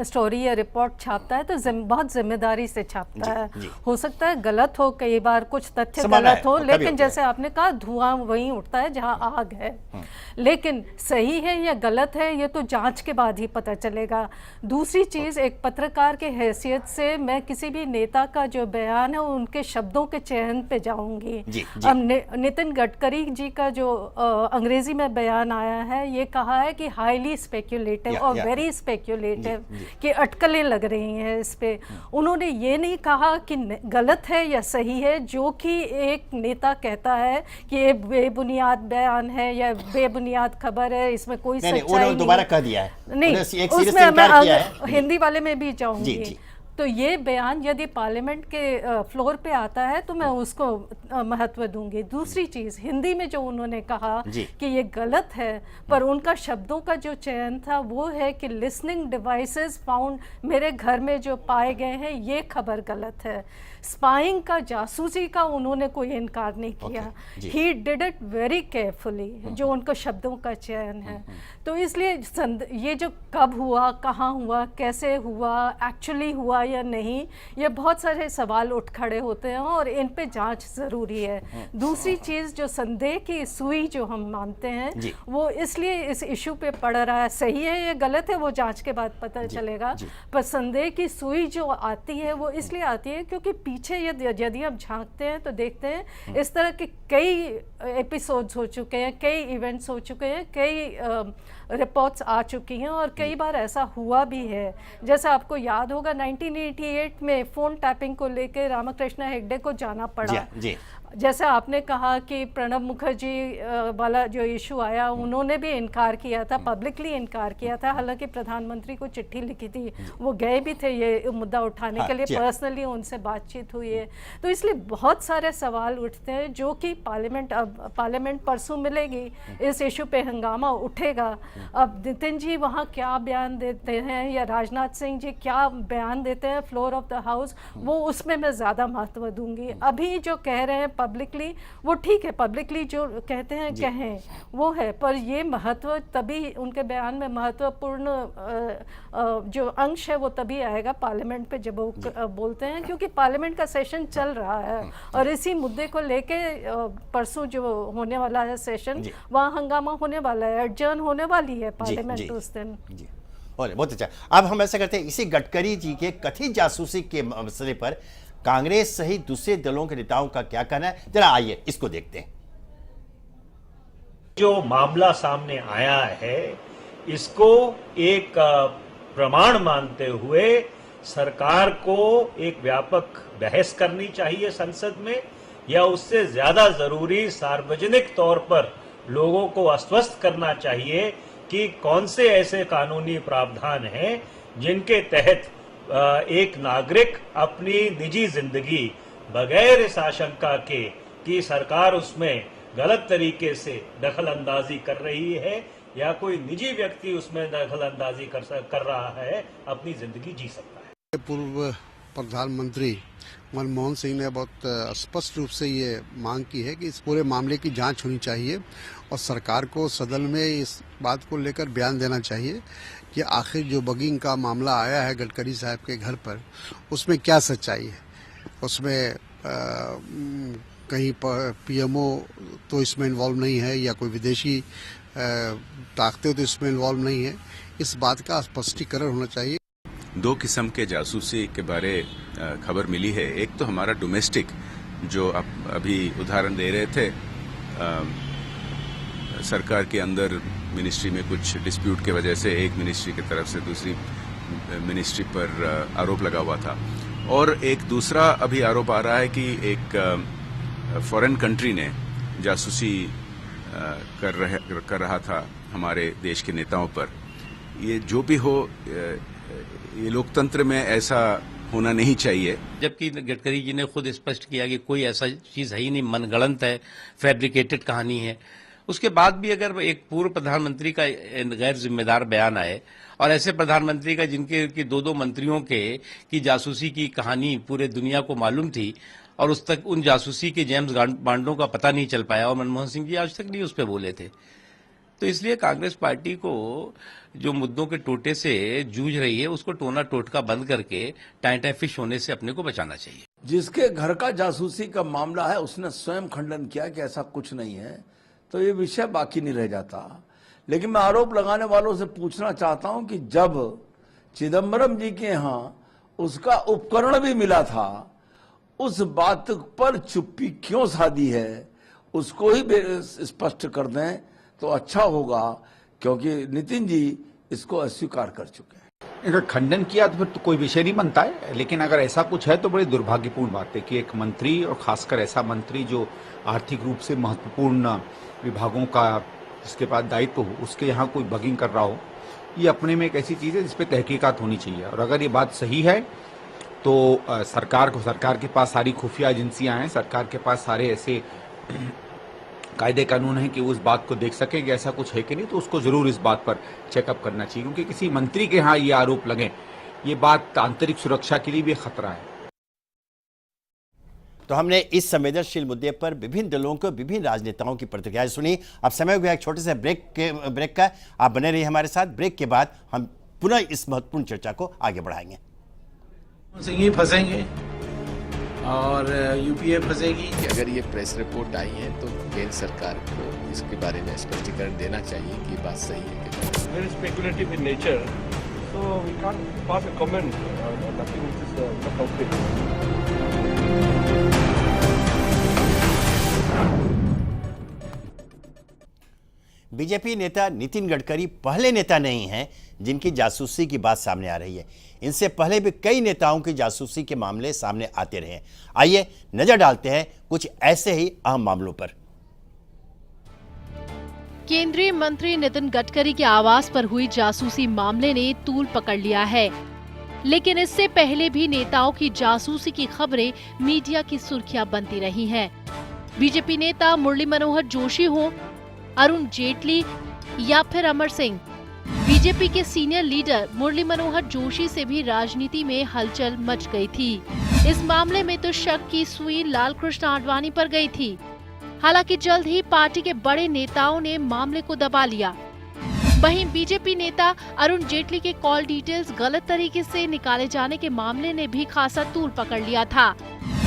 स्टोरी या रिपोर्ट छापता है तो बहुत जिम्मेदारी से छापता है। हो सकता है गलत हो, कई बार कुछ तथ्य गलत हो, लेकिन जैसे आपने कहा धुआं वहीं उठता है जहां आग है, लेकिन सही है या गलत है ये तो जांच के बाद ही पता चलेगा। दूसरी चीज़, एक पत्रकार के हैसियत से मैं किसी भी नेता का जो बयान है उनके शब्दों के चयन पे जाऊंगी। अब नितिन गडकरी जी का जो अंग्रेजी में बयान आया है, ये कहा है कि हाईली स्पेक्यूलेटिव और वेरी स्पेक्युलेटिव कि अटकलें लग रही हैं इस पे। उन्होंने ये नहीं कहा कि गलत है या सही है, जो कि एक नेता कहता है कि ये बेबुनियाद बयान है या बेबुनियाद खबर है, इसमें कोई सच्चाई नहीं। दोबारा कह दिया है नहीं, उसमें मैं हिंदी वाले में भी जाऊंगी। तो ये बयान यदि पार्लियामेंट के फ्लोर पे आता है तो मैं उसको महत्व दूंगी। दूसरी चीज़, हिंदी में जो उन्होंने कहा कि ये गलत है, पर उनका शब्दों का जो चयन था वो है कि लिसनिंग डिवाइसेस फाउंड, मेरे घर में जो पाए गए हैं, ये खबर गलत है। स्पाइंग का, जासूसी का उन्होंने कोई इनकार नहीं किया। He did it very carefully, जो उनका शब्दों का चयन है। तो इसलिए ये जो कब हुआ, कहाँ हुआ, कैसे हुआ, एक्चुअली हुआ या नहीं, ये बहुत सारे सवाल उठ खड़े होते हैं और इन पे जांच ज़रूरी है। दूसरी चीज़, जो संदेह की सुई जो हम मानते हैं, वो इसलिए इस इशू पे पड़ रहा है। सही है या गलत है वो जांच के बाद पता चलेगा, पर संदेह की सुई जो आती है वो इसलिए आती है क्योंकि पीछे यदि हम झांकते हैं तो देखते हैं इस तरह के कई एपिसोड्स हो चुके हैं, कई इवेंट्स हो चुके हैं, कई रिपोर्ट्स आ चुकी हैं और कई बार ऐसा हुआ भी है। जैसा आपको याद होगा 1988 में फ़ोन टैपिंग को लेकर रामकृष्ण हेगड़े को जाना पड़ा। जैसे आपने कहा कि प्रणब मुखर्जी वाला जो इशू आया, उन्होंने भी इनकार किया था, पब्लिकली इनकार किया था। हालांकि प्रधानमंत्री को चिट्ठी लिखी थी, वो गए भी थे ये मुद्दा उठाने के लिए, पर्सनली उनसे बातचीत हुई है। तो इसलिए बहुत सारे सवाल उठते हैं जो कि पार्लियामेंट परसों मिलेगी, इस इशू पे हंगामा उठेगा। अब नितिन जी वहाँ क्या बयान देते हैं या राजनाथ सिंह जी क्या बयान देते हैं फ्लोर ऑफ द हाउस, वो उसमें मैं ज़्यादा महत्व दूंगी। अभी जो कह रहे हैं पब्लिकली, वो ठीक है, पब्लिकली जो कहते हैं कहें वो है, पर ये महत्व तभी, उनके बयान में महत्वपूर्ण जो अंश है वो तभी आएगा पार्लियामेंट पे जब वो बोलते हैं, क्योंकि पार्लियामेंट का सेशन चल रहा है और इसी मुद्दे को लेके परसों जो होने वाला है सेशन, वहाँ हंगामा होने वाला है, एडजर्न होने वाली है पार्लियामेंट उस दिन। और बहुत अच्छा, अब हम ऐसा करते हैं, इसी गडकरी जी के कथित जासूसी के मसले पर कांग्रेस सहित दूसरे दलों के नेताओं का क्या कहना है, जरा आइए इसको देखते हैं। जो मामला सामने आया है, इसको एक प्रमाण मानते हुए सरकार को एक व्यापक बहस करनी चाहिए संसद में, या उससे ज्यादा जरूरी सार्वजनिक तौर पर लोगों को आश्वस्त करना चाहिए कि कौन से ऐसे कानूनी प्रावधान हैं जिनके तहत एक नागरिक अपनी निजी जिंदगी बगैर इस आशंका के कि सरकार उसमें गलत तरीके से दखल अंदाजी कर रही है या कोई निजी व्यक्ति उसमें दखल अंदाजी कर रहा है, अपनी जिंदगी जी सकता है। पूर्व प्रधानमंत्री मनमोहन सिंह ने बहुत स्पष्ट रूप से ये मांग की है कि इस पूरे मामले की जांच होनी चाहिए और सरकार को सदन में इस बात को लेकर बयान देना चाहिए कि आखिर जो बगिंग का मामला आया है गडकरी साहब के घर पर, उसमें क्या सच्चाई है। उसमें कहीं पीएमओ तो इसमें इन्वॉल्व नहीं है या कोई विदेशी ताकतें तो इसमें इन्वॉल्व नहीं है, इस बात का स्पष्टीकरण होना चाहिए। दो किस्म के जासूसी के बारे खबर मिली है। एक तो हमारा डोमेस्टिक, जो आप अभी उदाहरण दे रहे थे, सरकार के अंदर मिनिस्ट्री में कुछ डिस्प्यूट के वजह से एक मिनिस्ट्री की तरफ से दूसरी मिनिस्ट्री पर आरोप लगा हुआ था। और एक दूसरा अभी आरोप आ रहा है कि एक फॉरेन कंट्री ने जासूसी कर रहा था हमारे देश के नेताओं पर। ये जो भी हो, ये लोकतंत्र में ऐसा होना नहीं चाहिए। जबकि गडकरी जी ने खुद स्पष्ट किया कि कोई ऐसा चीज है ही नहीं, मनगढ़ंत है, फैब्रिकेटेड कहानी है। उसके बाद भी अगर एक पूर्व प्रधानमंत्री का गैर जिम्मेदार बयान आए और ऐसे प्रधानमंत्री का जिनके दो मंत्रियों की जासूसी की कहानी पूरे दुनिया को मालूम थी और उस तक उन जासूसी के जेम्स बॉन्डों का पता नहीं चल पाया और मनमोहन सिंह जी आज तक नहीं उस पर बोले थे, तो इसलिए कांग्रेस पार्टी को जो मुद्दों के टोटे से जूझ रही है उसको टोना टोटका बंद करके टाइम फिश होने से अपने को बचाना चाहिए। जिसके घर का जासूसी का मामला है उसने स्वयं खंडन किया कि ऐसा कुछ नहीं है, तो ये विषय बाकी नहीं रह जाता। लेकिन मैं आरोप लगाने वालों से पूछना चाहता हूं कि जब चिदम्बरम जी के यहाँ उसका उपकरण भी मिला था, उस बात पर चुप्पी क्यों साधी है, उसको ही स्पष्ट कर दें तो अच्छा होगा। क्योंकि नितिन जी इसको अस्वीकार कर चुके हैं। अगर खंडन किया तो फिर तो कोई विषय नहीं बनता है, लेकिन अगर ऐसा कुछ है तो बड़ी दुर्भाग्यपूर्ण बात है कि एक मंत्री, और खासकर ऐसा मंत्री जो आर्थिक रूप से महत्वपूर्ण विभागों का जिसके पास दायित्व हो, उसके यहाँ कोई बगिंग कर रहा हो। ये अपने में एक ऐसी चीज़ है जिस पर तहकीकात होनी चाहिए, और अगर ये बात सही है तो सरकार के पास सारी खुफिया एजेंसियां हैं, सरकार के पास सारे ऐसे कायदे कानून हैं कि वो इस बात को देख सकें कि ऐसा कुछ है कि नहीं, तो उसको जरूर इस बात पर चेकअप करना चाहिए, क्योंकि किसी मंत्री के यहाँ ये आरोप लगे, ये बात आंतरिक सुरक्षा के लिए भी खतरा है। तो हमने इस संवेदनशील मुद्दे पर विभिन्न दलों को, विभिन्न राजनेताओं की प्रतिक्रियाएं सुनी। अब समय हो गया एक छोटे से ब्रेक का। आप बने रहिए हमारे साथ। ब्रेक के बाद हम पुनः इस महत्वपूर्ण चर्चा को आगे बढ़ाएंगे। सिंह फंसेंगे और यूपीए फंसेगी। अगर ये प्रेस रिपोर्ट आई है तो केंद्र सरकार को इसके बारे में स्पष्टीकरण देना चाहिए कि ये बात सही है कि very speculative in nature, so we can't pass a comment, nothing which is concrete. BJP नेता नितिन गडकरी पहले नेता नहीं हैं जिनकी जासूसी की बात सामने आ रही है। इनसे पहले भी कई नेताओं की जासूसी के मामले सामने आते रहे। आइए नजर डालते हैं कुछ ऐसे ही अहम मामलों पर। केंद्रीय मंत्री नितिन गडकरी के आवास पर हुई जासूसी मामले ने तूल पकड़ लिया है, लेकिन इससे पहले भी नेताओं की जासूसी की खबरें मीडिया की सुर्खियां बनती रही हैं। बीजेपी नेता मुरली मनोहर जोशी हो, अरुण जेटली या फिर अमर सिंह, बीजेपी के सीनियर लीडर मुरली मनोहर जोशी से भी राजनीति में हलचल मच गई थी। इस मामले में तो शक की सुई लालकृष्ण आडवाणी पर गई थी। हालांकि जल्द ही पार्टी के बड़े नेताओं ने मामले को दबा लिया। वहीं बीजेपी नेता अरुण जेटली के कॉल डिटेल्स गलत तरीके से निकाले जाने के मामले ने भी खासा तूल पकड़ लिया था।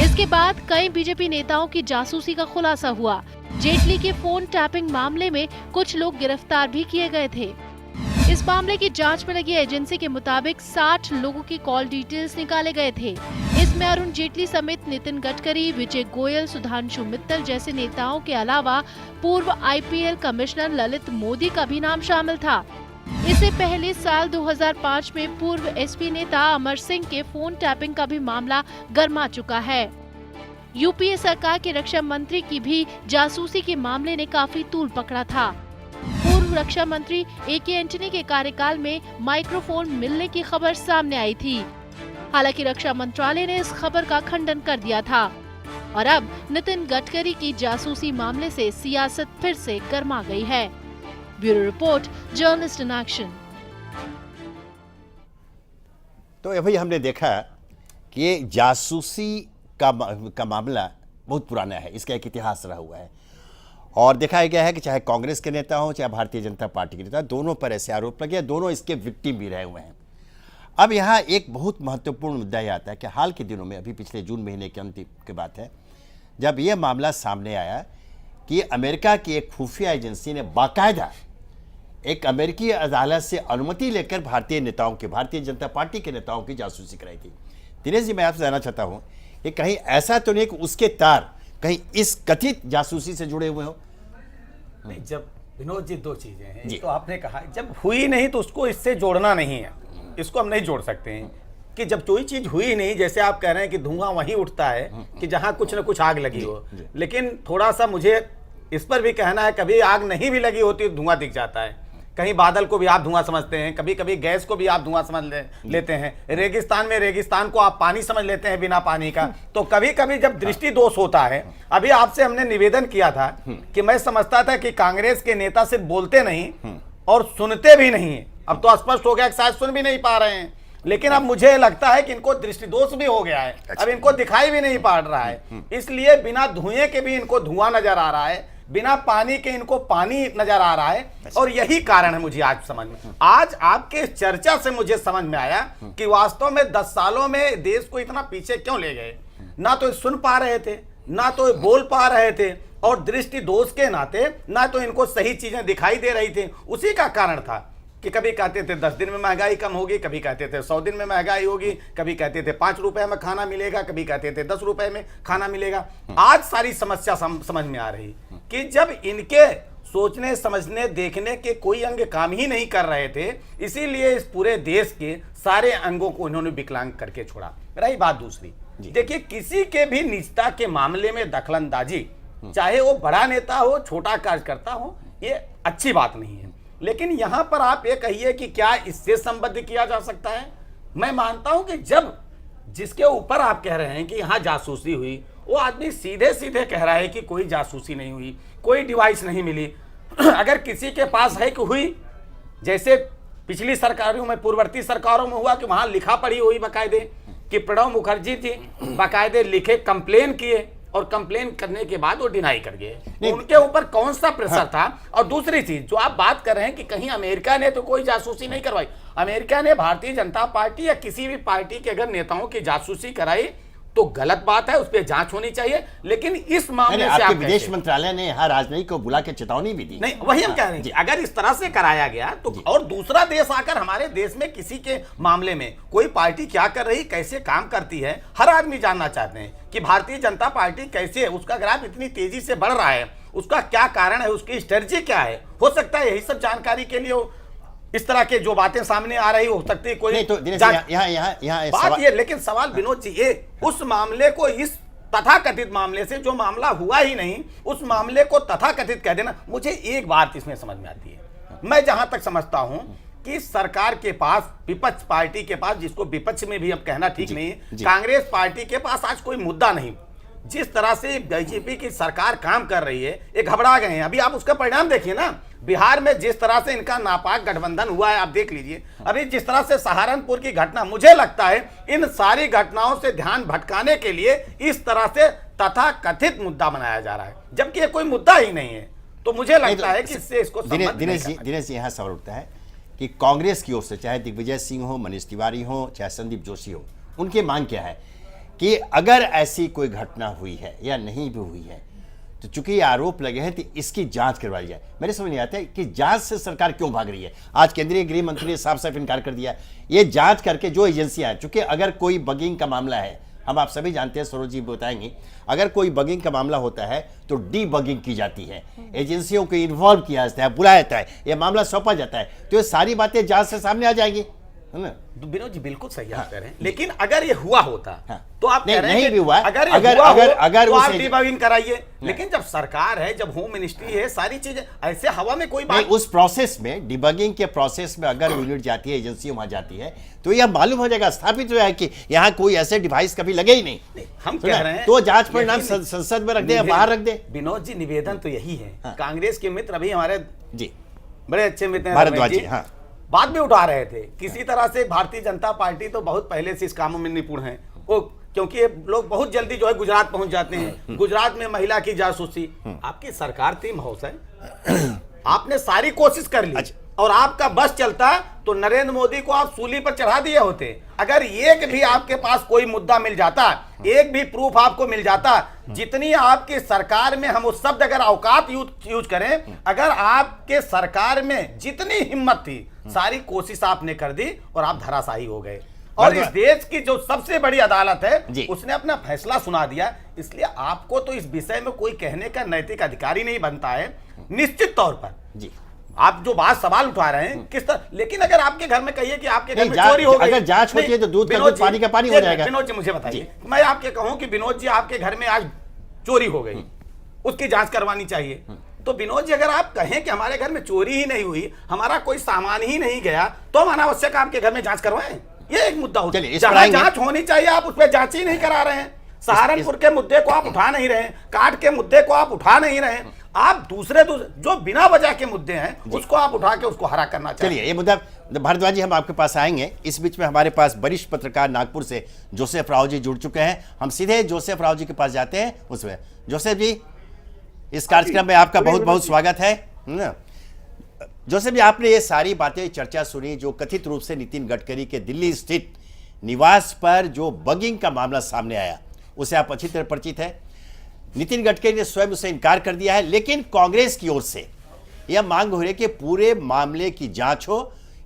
इसके बाद कई बीजेपी नेताओं की जासूसी का खुलासा हुआ। जेटली के फोन टैपिंग मामले में कुछ लोग गिरफ्तार भी किए गए थे। इस मामले की जांच में लगी एजेंसी के मुताबिक 60 लोगों की कॉल डिटेल्स निकाले गए थे। इसमें अरुण जेटली समेत नितिन गडकरी, विजय गोयल, सुधांशु मित्तल जैसे नेताओं के अलावा पूर्व आईपीएल कमिश्नर ललित मोदी का भी नाम शामिल था। इससे पहले साल 2005 में पूर्व एसपी नेता अमर सिंह के फोन टैपिंग का भी मामला गर्मा चुका है। यूपीए सरकार के रक्षा मंत्री की भी जासूसी के मामले ने काफी तूल पकड़ा था। पूर्व रक्षा मंत्री AK एंटनी के कार्यकाल में माइक्रोफोन मिलने की खबर सामने आई थी। हालांकि रक्षा मंत्रालय ने इस खबर का खंडन कर दिया था। और अब नितिन गडकरी की जासूसी मामले से सियासत फिर से गर्मा गई है। Bureau report, journalist in action. तो अभी हमने देखा कि ये जासूसी का मामला बहुत पुराना है, इसका एक इतिहास रहा हुआ है और दिखाया गया है कि चाहे कांग्रेस के नेता हो चाहे भारतीय जनता पार्टी के नेता, दोनों पर ऐसे आरोप लगे, दोनों इसके विक्टिम भी रहे हुए हैं। अब यहाँ एक बहुत महत्वपूर्ण मुद्दा यह आता है कि हाल के दिनों में, अभी पिछले जून महीने के अंत की बात है, जब यह मामला सामने आया कि अमेरिका की एक खुफिया एजेंसी ने बाकायदा एक अमेरिकी अदालत से अनुमति लेकर भारतीय नेताओं की, भारतीय जनता पार्टी के नेताओं की जासूसी कराई थी। दिनेश जी, मैं आपसे जानना चाहता हूँ कि कहीं ऐसा तो नहीं कि उसके तार कहीं इस कथित जासूसी से जुड़े हुए हो? नहीं, जब विनोद जी दो चीजें हैं, तो आपने कहा जब हुई नहीं तो उसको इससे जोड़ना नहीं है, इसको हम नहीं जोड़ सकते हैं कि जब कोई चीज हुई नहीं, जैसे आप कह रहे हैं कि धुआं वहीं उठता है कि जहां कुछ न कुछ आग लगी हो, लेकिन थोड़ा सा मुझे इस पर भी कहना है, कभी आग नहीं भी लगी होती धुआं दिख जाता है। कहीं बादल को भी आप धुआं समझते हैं, कभी कभी गैस को भी आप धुआं समझ लेते हैं, रेगिस्तान में रेगिस्तान को आप पानी समझ लेते हैं बिना पानी का। तो कभी कभी जब दृष्टि दोष होता है, अभी आपसे हमने निवेदन किया था कि मैं समझता था कि कांग्रेस के नेता सिर्फ बोलते नहीं और सुनते भी नहीं, अब तो स्पष्ट हो गया कि शायद सुन भी नहीं पा रहे हैं, लेकिन अब मुझे लगता है कि इनको दृष्टि दोष भी हो गया है, अब इनको दिखाई भी नहीं पड़ रहा है, इसलिए बिना धुएं के भी इनको धुआं नजर आ रहा है, बिना पानी के इनको पानी नजर आ रहा है। और यही कारण है मुझे आज समझ में, आज आपके चर्चा से मुझे समझ में आया कि वास्तव में 10 सालों में देश को इतना पीछे क्यों ले गए। ना तो सुन पा रहे थे, ना तो बोल पा रहे थे, और दृष्टि दोष के नाते ना तो इनको सही चीजें दिखाई दे रही थी। उसी का कारण था कि कभी कहते थे 10 दिन में महंगाई कम होगी, कभी कहते थे 100 दिन में महंगाई होगी, कभी कहते थे 5 रुपए में खाना मिलेगा, कभी कहते थे 10 रुपए में खाना मिलेगा। आज सारी समस्या समझ में आ रही कि जब इनके सोचने समझने देखने के कोई अंग काम ही नहीं कर रहे थे, इसीलिए इस पूरे देश के सारे अंगों को इन्होंने विकलांग करके छोड़ा। रही बात दूसरी, देखिए किसी के भी निजता के मामले में दखलंदाजी, चाहे वो बड़ा नेता हो छोटा कार्यकर्ता हो, ये अच्छी बात नहीं है। लेकिन यहां पर आप ये कहिए कि क्या इससे संबद्ध किया जा सकता है? मैं मानता हूं कि जब जिसके ऊपर आप कह रहे हैं कि यहां जासूसी हुई, वो आदमी सीधे सीधे कह रहा है कि कोई जासूसी नहीं हुई, कोई डिवाइस नहीं मिली। अगर किसी के पास है कि हुई, जैसे पिछली सरकारों में, पूर्ववर्ती सरकारों में हुआ कि वहां लिखा पढ़ी हुई बाकायदे कि प्रणब मुखर्जी जी बाकायदे लिखे, कंप्लेन किए और कंप्लेन करने के बाद वो डिनाई कर गए। उनके ऊपर कौन सा प्रेशर था? और दूसरी चीज जो आप बात कर रहे हैं कि कहीं अमेरिका ने तो कोई जासूसी नहीं करवाई, अमेरिका ने भारतीय जनता पार्टी या किसी भी पार्टी के अगर नेताओं की जासूसी कराई तो गलत बात है, उस पर जांच होनी चाहिए। लेकिन इस मामले से आपके विदेश मंत्रालय ने यहाँ राजनयिक को बुला के चेतावनी भी दी। नहीं, वही हम कह रहे हैं, अगर इस तरह से कराया गया तो और दूसरा देश आकर हमारे देश में किसी के मामले में कोई पार्टी क्या कर रही, कैसे काम करती है, हर आदमी जानना चाहते हैं कि भारतीय जनता पार्टी कैसे, उसका ग्राफ इतनी तेजी से बढ़ रहा है, उसका क्या कारण है, उसकी स्ट्रेटजी क्या है। हो सकता है यही सब जानकारी के लिए इस तरह के जो बातें सामने आ रही हो सकती है कोई नहीं, तो यहाँ बात ये, लेकिन सवाल विनोद जी ये उस मामले को इस तथाकथित मामले से जो मामला हुआ ही नहीं, उस मामले को तथाकथित कह देना, मुझे एक बात इसमें समझ में आती है। मैं जहां तक समझता हूं कि सरकार के पास, विपक्ष पार्टी के पास, जिसको विपक्ष में भी अब कहना ठीक नहीं, कांग्रेस पार्टी के पास आज कोई मुद्दा नहीं। जिस तरह से बीजेपी की सरकार काम कर रही है, ये घबरा गए हैं। अभी आप उसका परिणाम देखिए ना, बिहार में जिस तरह से इनका नापाक गठबंधन हुआ है, आप देख लीजिए। अभी जिस तरह से सहारनपुर की घटना, मुझे लगता है इन सारी घटनाओं से ध्यान भटकाने के लिए इस तरह से तथाकथित मुद्दा बनाया जा रहा है, जबकि ये कोई मुद्दा ही नहीं है। तो मुझे लगता है कि इससे इसको दिनेश जी यहाँ सवाल उठता है कि कांग्रेस की ओर से चाहे दिग्विजय सिंह हो, मनीष तिवारी हो, चाहे संदीप जोशी हो, उनकी मांग क्या है कि अगर ऐसी कोई घटना हुई है या नहीं भी हुई है तो चूंकि ये आरोप लगे हैं तो इसकी जांच करवाई जाए। मेरे समझ नहीं आता है कि जांच से सरकार क्यों भाग रही है। आज केंद्रीय गृह मंत्री ने साफ साफ इनकार कर दिया, ये जांच करके जो एजेंसियां हैं, चूंकि अगर कोई बगिंग का मामला है, हम आप सभी जानते हैं, सरोज जी बताएंगे, अगर कोई बगिंग का मामला होता है तो डी बगिंग की जाती है, एजेंसियों को इन्वॉल्व किया जाता है, बुलाया जाता है, यह मामला सौंपा जाता है, तो ये सारी बातें जांच से सामने आ जाएंगी, है ना? विनोद जी बिल्कुल सही आप कह रहे हैं, लेकिन अगर ये हुआ होता तो आप कह रहे हैं नहीं भी हुआ, अगर तो आप डिबगिंग कराइए। लेकिन जब सरकार है, जब होम मिनिस्ट्री है, सारी चीजें ऐसे हवा में कोई बात, उस प्रोसेस में, डिबगिंग के प्रोसेस में अगर यूनिट जाती है, एजेंसी वहां जाती है, तो यह मालूम हो जाएगा, स्थापित हो है कि यहाँ कोई ऐसे डिवाइस कभी लगे ही नहीं। हम कह रहे हैं तो जांच परिणाम संसद में रख दे या बाहर रख दे। विनोद जी निवेदन तो यही है, कांग्रेस के मित्र अभी हमारे जी बड़े अच्छे मित्र भारद्वाज जी बात भी उठा रहे थे, किसी तरह से भारतीय जनता पार्टी तो बहुत पहले से इस कामों में निपुण है वो, क्योंकि ये लोग बहुत जल्दी जो है गुजरात पहुंच जाते हैं। गुजरात में महिला की जासूसी, आपकी सरकार थी महोदय, आपने सारी कोशिश कर ली और आपका बस चलता तो नरेंद्र मोदी को आप सूली पर चढ़ा दिए होते। अगर एक भी आपके पास कोई मुद्दा मिल जाता, एक भी प्रूफ आपको मिल जाता, जितनी आपकी सरकार में, हम उस शब्द अगर औकात यूज करें, अगर आपके सरकार में जितनी हिम्मत थी, सारी कोशिश आपने कर दी और आप धराशायी हो गए। और इस देश की जो सबसे बड़ी अदालत है, उसने अपना फैसला सुना दिया। इसलिए आपको तो इस विषय में कोई कहने का नैतिक अधिकारी नहीं बनता है, निश्चित तौर पर। जी आप जो बात सवाल उठा रहे हैं किस तरह, लेकिन अगर आपके घर में कहिए कि आपके घर में चोरी हो गई, अगर जांच होती है तो दूध का दूध पानी का पानी हो जाएगा। विनोद जी मुझे बताइए, मैं आपके कहूं कि विनोद जी आपके घर में आज चोरी हो गई, उसकी जांच करवानी चाहिए, तो विनोद जी अगर आप कहें कि हमारे घर में चोरी ही नहीं हुई, हमारा कोई सामान ही नहीं गया, तो हम अनावश्यक आपके घर में जांच करवाएं, ये एक मुद्दा होता है। जहां जांच होनी चाहिए आप उस पर जांच ही नहीं करा रहे हैं। सहारनपुर के मुद्दे को आप उठा नहीं रहे, काट के मुद्दे को आप उठा नहीं रहे, आप दूसरे जो बिना वजह के मुद्दे हैं उसको आप उठा के उसको हरा करना चाहिए। चलिए ये मुद्दा भारद्वाज जी हम आपके पास आएंगे। इस बीच में हमारे पास वरिष्ठ पत्रकार नागपुर से जोसेफ राव जी जुड़ चुके हैं, हम सीधे जोसेफ राव जी के पास जाते हैं। उसमें जोसेफ जी, इस कार्यक्रम में आपका बहुत बहुत स्वागत है। जोसेफ जी, आपने ये सारी बातें चर्चा सुनी जो कथित रूप से नितिन गडकरी के दिल्ली स्थित निवास पर जो बगिंग का मामला सामने आया, उसे आप अच्छी तरह परिचित है। नितिन गडकरी ने स्वयं उसे इनकार कर दिया है, लेकिन कांग्रेस की ओर से यह मांग हो रही है कि पूरे मामले की जांच हो।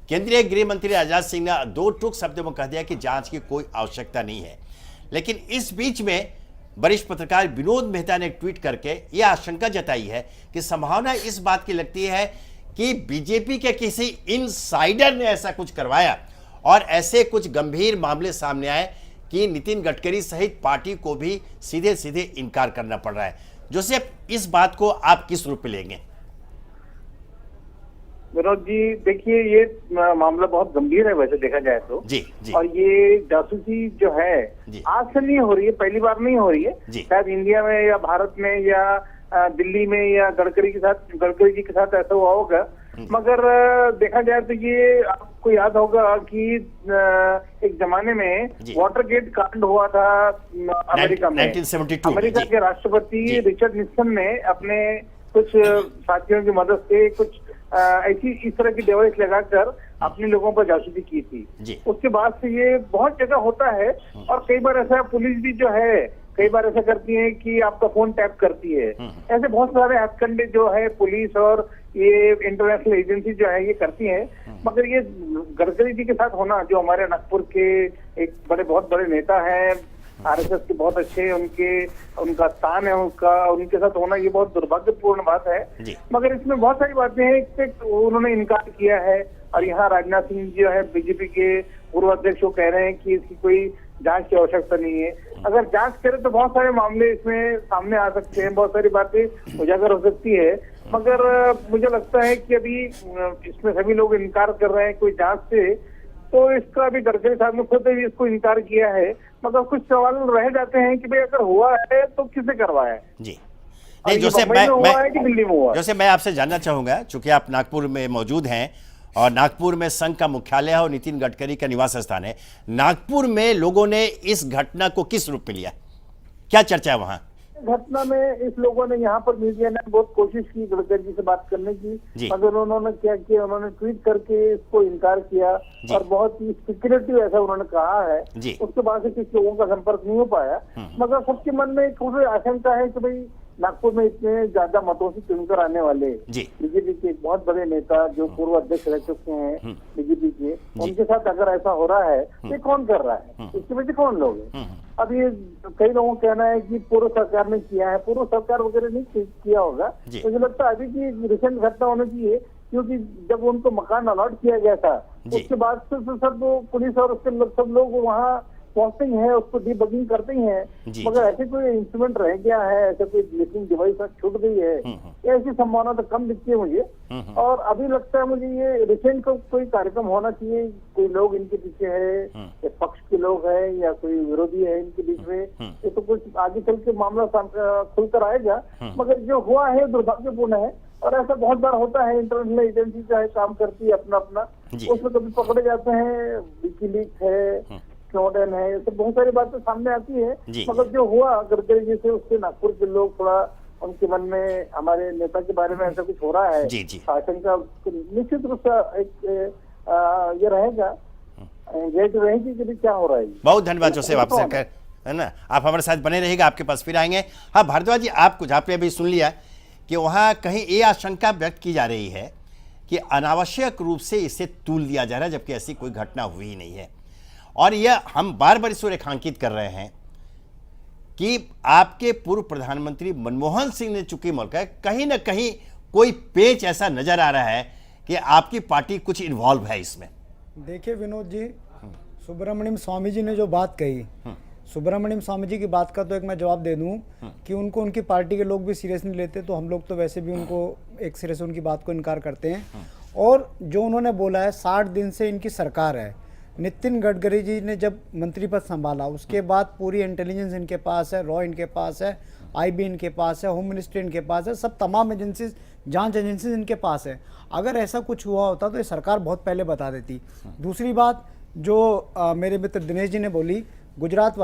केंद्रीय गृह मंत्री राजनाथ सिंह ने दो टूक शब्दों में कह दिया कि जांच की कोई आवश्यकता नहीं है। लेकिन इस बीच में वरिष्ठ पत्रकार विनोद मेहता ने ट्वीट करके यह आशंका जताई है कि संभावना इस बात की लगती है कि बीजेपी के किसी इनसाइडर ने ऐसा कुछ करवाया और ऐसे कुछ गंभीर मामले सामने आए कि नितिन गडकरी सहित पार्टी को भी सीधे सीधे इनकार करना पड़ रहा है। जोसेफ, इस बात को आप किस रूप में लेंगे? विनोद जी, देखिए ये मामला बहुत गंभीर है वैसे देखा जाए तो जी। और ये जासूसी जो है आज से नहीं हो रही है, पहली बार नहीं हो रही है। शायद इंडिया में या भारत में या दिल्ली में या गडकरी जी के साथ ऐसा हुआ होगा, मगर देखा जाए तो ये आपको याद होगा कि एक जमाने में वाटरगेट कांड हुआ था अमेरिका में। 1972 अमेरिका के राष्ट्रपति रिचर्ड निक्सन ने अपने कुछ साथियों की मदद से कुछ ऐसी इस तरह की डिवाइस लगाकर अपने लोगों पर जासूसी की थी। उसके बाद से ये बहुत जगह होता है और कई बार ऐसा पुलिस भी जो है कई बार ऐसा करती है कि आपका फोन टैप करती है। ऐसे बहुत सारे हथकंडे जो है पुलिस और ये इंटरनेशनल एजेंसी जो है ये करती है, मगर ये गडकरी जी के साथ होना, जो हमारे नागपुर के एक बहुत बड़े नेता हैं, आरएसएस के बहुत अच्छे उनका स्थान है, उनके साथ होना ये बहुत दुर्भाग्यपूर्ण बात है। मगर इसमें बहुत सारी बातें हैं। उन्होंने इनकार किया है और यहाँ राजनाथ सिंह जो है बीजेपी के पूर्व अध्यक्ष वो कह रहे हैं कि इसकी कोई जांच की आवश्यकता नहीं है। अगर जांच करें तो बहुत सारे मामले इसमें सामने आ सकते हैं, बहुत सारी बातें उजागर हो सकती है। मगर मुझे लगता है कि अभी इसमें सभी लोग इनकार कर रहे हैं कोई जांच से, तो इसका अभी गडकरी साहब ने खुद भी इसको इनकार किया है। मगर कुछ सवाल रह जाते हैं कि भाई अगर हुआ है तो किसने करवाया है। जी नहीं, जोसेफ मैं आपसे जानना चाहूंगा, चूंकि आप नागपुर में मौजूद हैं और नागपुर में संघ का मुख्यालय है और नितिन गडकरी का निवास स्थान है, नागपुर में लोगों ने इस घटना को किस रूप में लिया, क्या चर्चा है वहां? घटना में इस लोगों ने यहाँ पर मीडिया ने बहुत कोशिश की गडकरी जी से बात करने की, मगर उन्होंने क्या किया, उन्होंने ट्वीट करके इसको इनकार किया और बहुत ही स्पेक्युलेटिव ऐसा उन्होंने कहा है। उसके बाद से कुछ लोगों का संपर्क नहीं हो पाया, मगर सबके मन में थोड़ी आशंका है कि भाई नागपुर में इतने ज्यादा मतों से चुनकर आने वाले बीजेपी के बहुत बड़े नेता जो पूर्व अध्यक्ष रह चुके हैं बीजेपी के, उनके साथ अगर ऐसा हो रहा है तो कौन कर रहा है, इसके वजह कौन लोग हैं? अब ये कई लोगों का कहना है कि पूर्व सरकार ने किया है, पूर्व सरकार वगैरह नहीं किया होगा। मुझे लगता है अभी की रिसेंट घटना होनी चाहिए, क्योंकि जब उनको मकान अलॉट किया गया था उसके बाद से सब पुलिस और उसके सब लोग वहाँ पहुंचते ही हैं, उसको डीबगिंग करते ही हैं, मगर ऐसे कोई इंस्ट्रूमेंट रह गया है, ऐसे कोई लिस्टिंग डिवाइस छूट गई है, ऐसी संभावना तो कम दिखती है मुझे। और अभी लगता है मुझे ये रिसेंट को कोई कार्यक्रम होना चाहिए, कोई लोग इनके पीछे है, या पक्ष के लोग हैं या कोई विरोधी है इनके बीच में, ये तो कुछ आगे चल के मामला खुलकर आएगा। मगर जो हुआ है दुर्भाग्यपूर्ण है और ऐसा बहुत बार होता है, इंटरनेशनल एजेंसी चाहे काम करती है अपना उसमें कभी पकड़े जाते हैं, विकीलीक्स है, स्नोडेन है, ये सब बहुत सारी बातें सामने आती है। मगर जो हुआ गडकरी जी से, उससे नागपुर के लोग थोड़ा उनके मन में हमारे नेता के बारे में ऐसा कुछ हो रहा है, आशंका निश्चित रूप से एक ये रहेगा, एंजाइटी रहेगी कि क्या हो रहा है। बहुत धन्यवाद जोसेफ आपसे, है ना, आप हमारे साथ बने रहिएगा, आपके पास फिर आएंगे। हाँ भारद्वाज जी, आपने अभी सुन लिया कि वहाँ कहीं ये आशंका व्यक्त की जा रही है कि अनावश्यक रूप से इसे तूल दिया जा रहा है, जबकि ऐसी कोई घटना हुई ही नहीं है। और यह हम बार बार इसको रेखांकित कर रहे हैं कि आपके पूर्व प्रधानमंत्री मनमोहन सिंह ने चुकी मुल्क है, कहीं ना कहीं कोई पेच ऐसा नजर आ रहा है कि आपकी पार्टी कुछ इन्वॉल्व है इसमें। देखिए विनोद जी, सुब्रमण्यम स्वामी जी ने जो बात कही, सुब्रमण्यम स्वामी जी की बात का तो एक मैं जवाब दे दूं कि उनको उनकी पार्टी के लोग भी सीरियस नहीं लेते, तो हम लोग तो वैसे भी उनको एक सिरे से उनकी बात को इनकार करते हैं। और जो उन्होंने बोला है 60 दिन से इनकी सरकार है, नितिन गडकरी जी ने जब मंत्री पद संभाला उसके बाद पूरी इंटेलिजेंस इनके पास है, रॉ इनके पास है, आईबी इनके पास है, होम मिनिस्ट्री इनके पास है, सब तमाम एजेंसीज, जांच एजेंसीज इनके पास है। अगर ऐसा कुछ हुआ होता तो ये सरकार बहुत पहले बता देती। दूसरी बात जो मेरे मित्र दिनेश जी ने बोली, गुजरात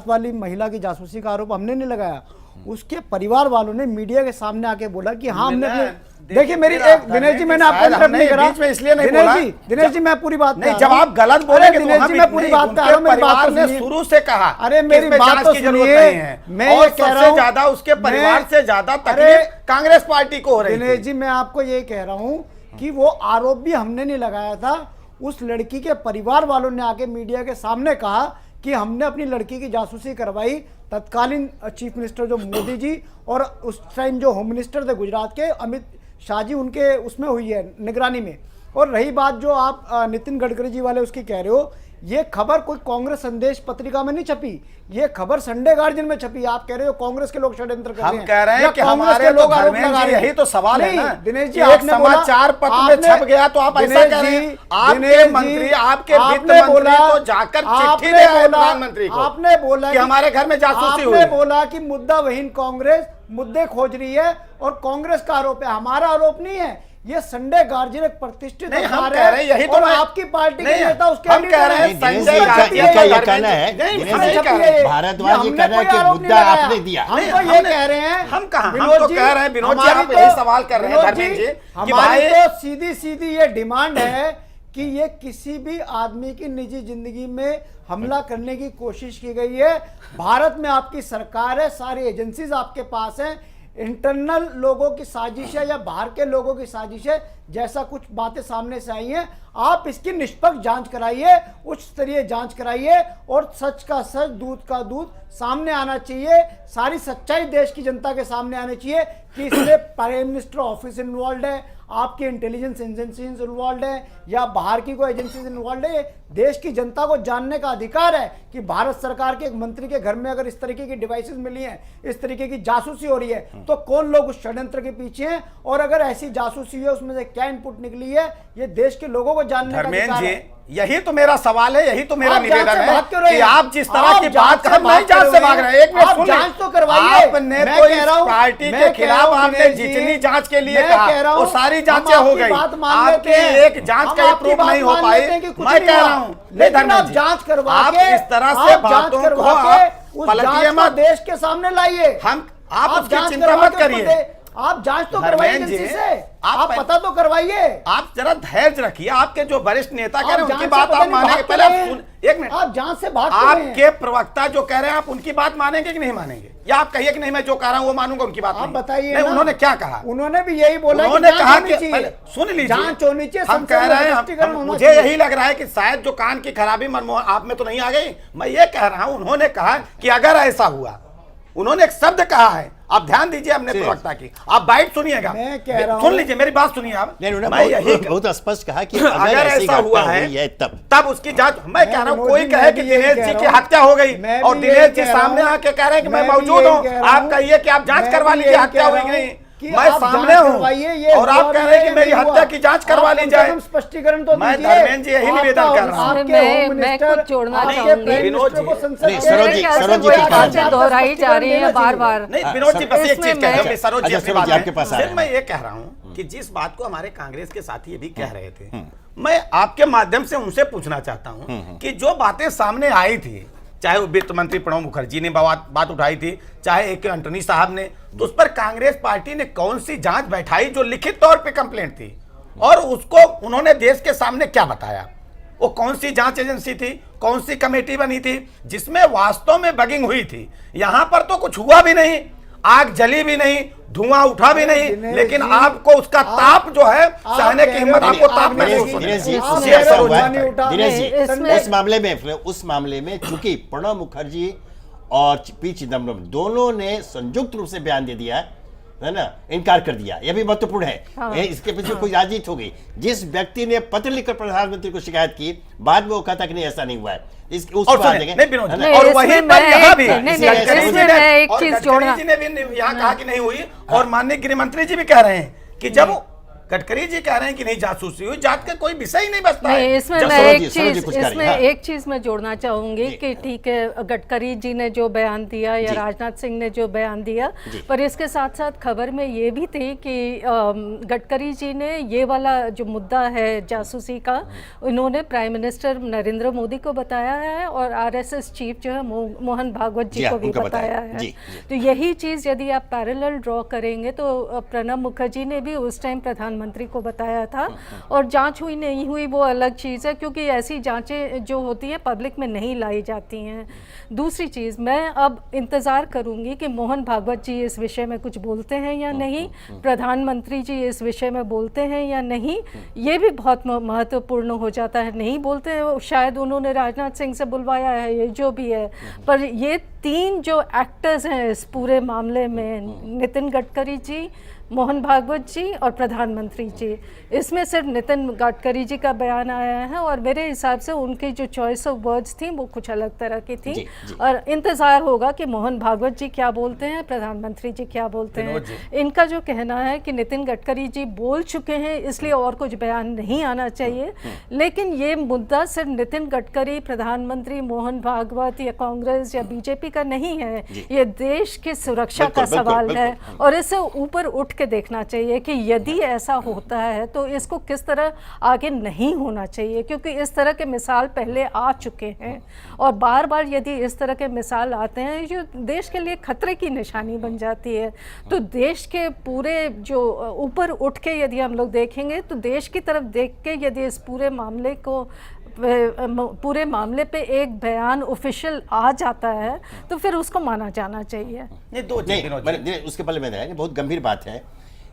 वाली महिला की जासूसी का आरोप हमने नहीं लगाया, उसके परिवार वालों ने मीडिया के सामने आके बोला कि हाँ हमने, देखिए मेरी एक दिनेश जी, मैंने आपको इंटरप्ट नहीं करा, इसलिए नहीं बोला दिनेश जी, मैं पूरी बात नहीं, जब आप गलत बोले दिनेश जी, मैं पूरी बात कर रहा हूं, मेरी बात ने शुरू से कहा, अरे मेरी बात तो सुनिए, मैं ये कह रहा हूं ज्यादा उसके परिवार से ज्यादा तकलीफ कांग्रेस पार्टी को हो रही है। दिनेश जी, मैं आपको ये कह रहा हूं कि वो आरोप भी हमने नहीं लगाया था, उस लड़की के परिवार वालों ने आके मीडिया के सामने कहा कि हमने अपनी लड़की की जासूसी करवाई, तत्कालीन चीफ मिनिस्टर जो मोदी जी और उस टाइम जो होम मिनिस्टर थे गुजरात के अमित शाह जी, उनके उसमें हुई है निगरानी में। और रही बात जो आप नितिन गडकरी जी वाले उसकी कह रहे हो, ये खबर कोई कांग्रेस संदेश पत्रिका में नहीं छपी, ये खबर संडे गार्जियन में छपी। आप कह रहे हो कांग्रेस के लोग षड्यंत्र कर रहे हैं। हम कह रहे हैं कि हमारे लोग धर्मेंद्र जी, यही तो सवाल है ना। दिनेश जी, एक समाचार पत्र में छप गया तो आप ऐसा कह रहे हैं। आपके मंत्री, आपके वित्त मंत्री तो जाकर चिट्ठी दे आए प्रधानमंत्री को। आपने बोला कि हमारे घर में जासूसी हुई। आपने बोला कि मुद्दा वहीन कांग्रेस मुद्दे खोज रही है और कांग्रेस का आरोप है, हमारा आरोप नहीं है। ये संडे गार्जियन एक प्रतिष्ठित नहीं, हम कह रहे हैं यही तो आपकी पार्टी के नेता उसके हम कह रहे हैं संजय गार्जियन का ये कहना है, भारद्वाज जी कहना है कि मुद्दा आपने दिया। हम तो ये कह रहे हैं, हम कहा, हम तो कह रहे हैं विनोद जी, आप यही सवाल कर रहे हैं धर्मेंद्र जी, हमारी तो सीधी सीधी ये डिमांड है कि ये किसी भी आदमी की निजी जिंदगी में हमला करने की कोशिश की गई है। भारत में आपकी सरकार है, सारी एजेंसीज आपके पास हैं, इंटरनल लोगों की साजिश है या बाहर के लोगों की साजिश है, जैसा कुछ बातें सामने से आई हैं, आप इसकी निष्पक्ष जांच कराइए, उच्च स्तरीय जांच कराइए और सच का सच, दूध का दूध सामने आना चाहिए। सारी सच्चाई देश की जनता के सामने आनी चाहिए कि इसमें प्राइम मिनिस्टर ऑफिस इन्वॉल्व है, आपकी इंटेलिजेंस एजेंसीज इन्वॉल्व है या बाहर की कोई एजेंसीज इन्वॉल्व है। देश की जनता को जानने का अधिकार है कि भारत सरकार के एक मंत्री के घर में अगर इस तरीके की डिवाइसेस मिली हैं, इस तरीके की जासूसी हो रही है, तो कौन लोग उस षड्यंत्र के पीछे हैं और अगर ऐसी जासूसी है उसमें से क्या इनपुट निकली है, ये देश के लोगों को जानने का अधिकार है। यही तो मेरा सवाल है, यही तो मेरा निवेदन है कि आप जिस तरह आप की बात कर रहे हैं, जांच से भाग रहे हैं। एक मिनट सुनिए, जांच तो करवाइए। आपने तो इस पार्टी के खिलाफ आपने जितनी जांच के लिए कहा वो सारी जांचें हो गई, आपके एक जांच का प्रूफ नहीं हो पाई। मैं कह रहा हूँ नहीं धर्मेंद्र जी, जांच करवा आप इस तरह से बातों को पलटिए मत, देश के सामने लाइए। आप उसकी चिंता मत करिए, आप जांच तो करवाइए एजेंसी से, आप पता तो करवाइए। आप जरा धैर्य रखिए, आपके जो वरिष्ठ नेता कह रहे हैं उनकी बात आप मानेंगे? पहले एक मिनट, आप जांच से भाग आपके प्रवक्ता जो कह रहे हैं आप उनकी बात मानेंगे कि नहीं मानेंगे, या आप कहिए कि नहीं मैं जो कह रहा हूं वो मानूंगा, उनकी बात आप बताइए। उन्होंने क्या कहा? उन्होंने भी यही बोला, उन्होंने कहा कि सुन लीजिए, जांच होनी चाहिए। हम कह रहे हैं, मुझे यही लग रहा है कि शायद जो कान की खराबी मनमोहन आप में तो नहीं आ गई। मैं ये कह रहा हूं, उन्होंने कहा कि अगर ऐसा हुआ, उन्होंने एक शब्द कहा है, आप ध्यान दीजिए अपने प्रवक्ता की, आप बाइट सुनिएगा, सुन लीजिए मेरी बात सुनिए आप। मैं यही बहुत स्पष्ट कहा कि अगर ऐसा हुआ है तब उसकी जांच। मैं कह रहा हूं, कोई कहे कि दिनेश जी की हत्या हो गई और दिनेश जी सामने आके कह रहे हैं कि मैं मौजूद हूं, आप कहिए कि आप जांच करवा लीजिए हत्या हुई कि नहीं, मैं सामने हूं और आप कह रहे हैं कि मेरी हत्या की जांच करवा ली जाए। स्पष्टीकरण तो मैं धर्मेंद्र जी यही निवेदन कर रहा हूं। मैं कुछ जोड़ना चाहूंगी। विनोद जी, सरोज जी दोहराई जा रही है बार बार। नहीं विनोद जी, बस एक चीज कह रहे हैं, सरोज जी अपनी बात आपके पास फिर मैं ये कह रहा हूं कि जिस बात को हमारे कांग्रेस के साथी ये भी कह रहे थे, मैं आपके माध्यम से उनसे पूछना चाहता हूं कि जो बातें सामने आई थी, चाहे वो वित्त मंत्री प्रणब मुखर्जी ने बात उठाई थी, चाहे एक एंटनी साहब ने, तो उस पर कांग्रेस पार्टी ने कौन सी जांच बैठाई जो लिखित तौर पे कंप्लेंट थी, और उसको उन्होंने देश के सामने क्या बताया? वो कौन सी जांच एजेंसी थी, कौन सी कमेटी बनी थी जिसमें वास्तव में बगिंग हुई थी? यहां पर तो कुछ हुआ भी नहीं, आग जली भी नहीं, धुआं उठा भी नहीं, लेकिन आपको उसका ताप जो है सहने की हिम्मत, आपको ताप उस मामले में चूंकि प्रणब मुखर्जी और पी चिदम्बरम दोनों ने संयुक्त रूप से बयान दे दिया है ना, इनकार कर दिया, यह भी महत्वपूर्ण है। इसके पीछे कोई राजनीति हो गई। जिस व्यक्ति ने पत्र लिखकर प्रधानमंत्री को शिकायत की, बाद में वो कहता कि नहीं ऐसा नहीं हुआ है, और वहीं पर यहाँ भी एक चीज जोड़ना, जी ने भी यहाँ कहा कि नहीं हुई, और माननीय गृह मंत्री जी भी कह रहे हैं कि जब गडकरी जी कह रहे हैं कि नहीं जासूसी हुई, जांच का कोई विषय ही नहीं बचता है। इसमें मैं एक चीज मैं जोड़ना चाहूंगी कि ठीक है, गडकरी जी ने जो बयान दिया या राजनाथ सिंह ने जो बयान दिया, पर इसके साथ साथ खबर में ये भी थी कि गडकरी जी ने ये वाला जो मुद्दा है जासूसी का, उन्होंने प्राइम मिनिस्टर नरेंद्र मोदी को बताया है और आरएसएस चीफ जो है मोहन भागवत जी को भी बताया है। तो यही चीज यदि आप पैरेलल ड्रॉ करेंगे तो प्रणब मुखर्जी ने भी उस टाइम प्रधानमंत्री प्रधानमंत्री को बताया था। और जांच हुई नहीं हुई वो अलग चीज़ है, क्योंकि ऐसी जांचें जो होती हैं पब्लिक में नहीं लाई जाती हैं। दूसरी चीज़, मैं अब इंतज़ार करूंगी कि मोहन भागवत जी इस विषय में कुछ बोलते हैं या नहीं, प्रधानमंत्री जी इस विषय में बोलते हैं या नहीं। ये भी बहुत महत्वपूर्ण हो जाता है। नहीं बोलते हैं, शायद उन्होंने राजनाथ सिंह से बुलवाया है, ये जो भी है, पर ये 3 जो एक्टर्स हैं इस पूरे मामले में, नितिन गडकरी जी, मोहन भागवत जी और प्रधानमंत्री जी, इसमें सिर्फ नितिन गडकरी जी का बयान आया है और मेरे हिसाब से उनकी जो चॉइस ऑफ वर्ड्स थी वो कुछ अलग तरह की थी। और इंतज़ार होगा कि मोहन भागवत जी क्या बोलते हैं, प्रधानमंत्री जी क्या बोलते हैं। इनका जो कहना है कि नितिन गडकरी जी बोल चुके हैं इसलिए और कुछ बयान नहीं आना चाहिए, लेकिन ये मुद्दा सिर्फ नितिन गडकरी, प्रधानमंत्री, मोहन भागवत या कांग्रेस या बीजेपी का नहीं है, ये देश की सुरक्षा का सवाल है और इससे ऊपर उठ के देखना चाहिए कि यदि ऐसा होता है तो इसको किस तरह आगे नहीं होना चाहिए, क्योंकि इस तरह के मिसाल पहले आ चुके हैं और बार बार यदि इस तरह के मिसाल आते हैं जो देश के लिए खतरे की निशानी बन जाती है। तो देश के पूरे जो ऊपर उठ के यदि हम लोग देखेंगे तो देश की तरफ देख के यदि इस पूरे मामले पे एक बयान ऑफिशियल आ जाता है तो फिर उसको माना जाना चाहिए। नहीं, उसके पहले मैं बहुत गंभीर बात है,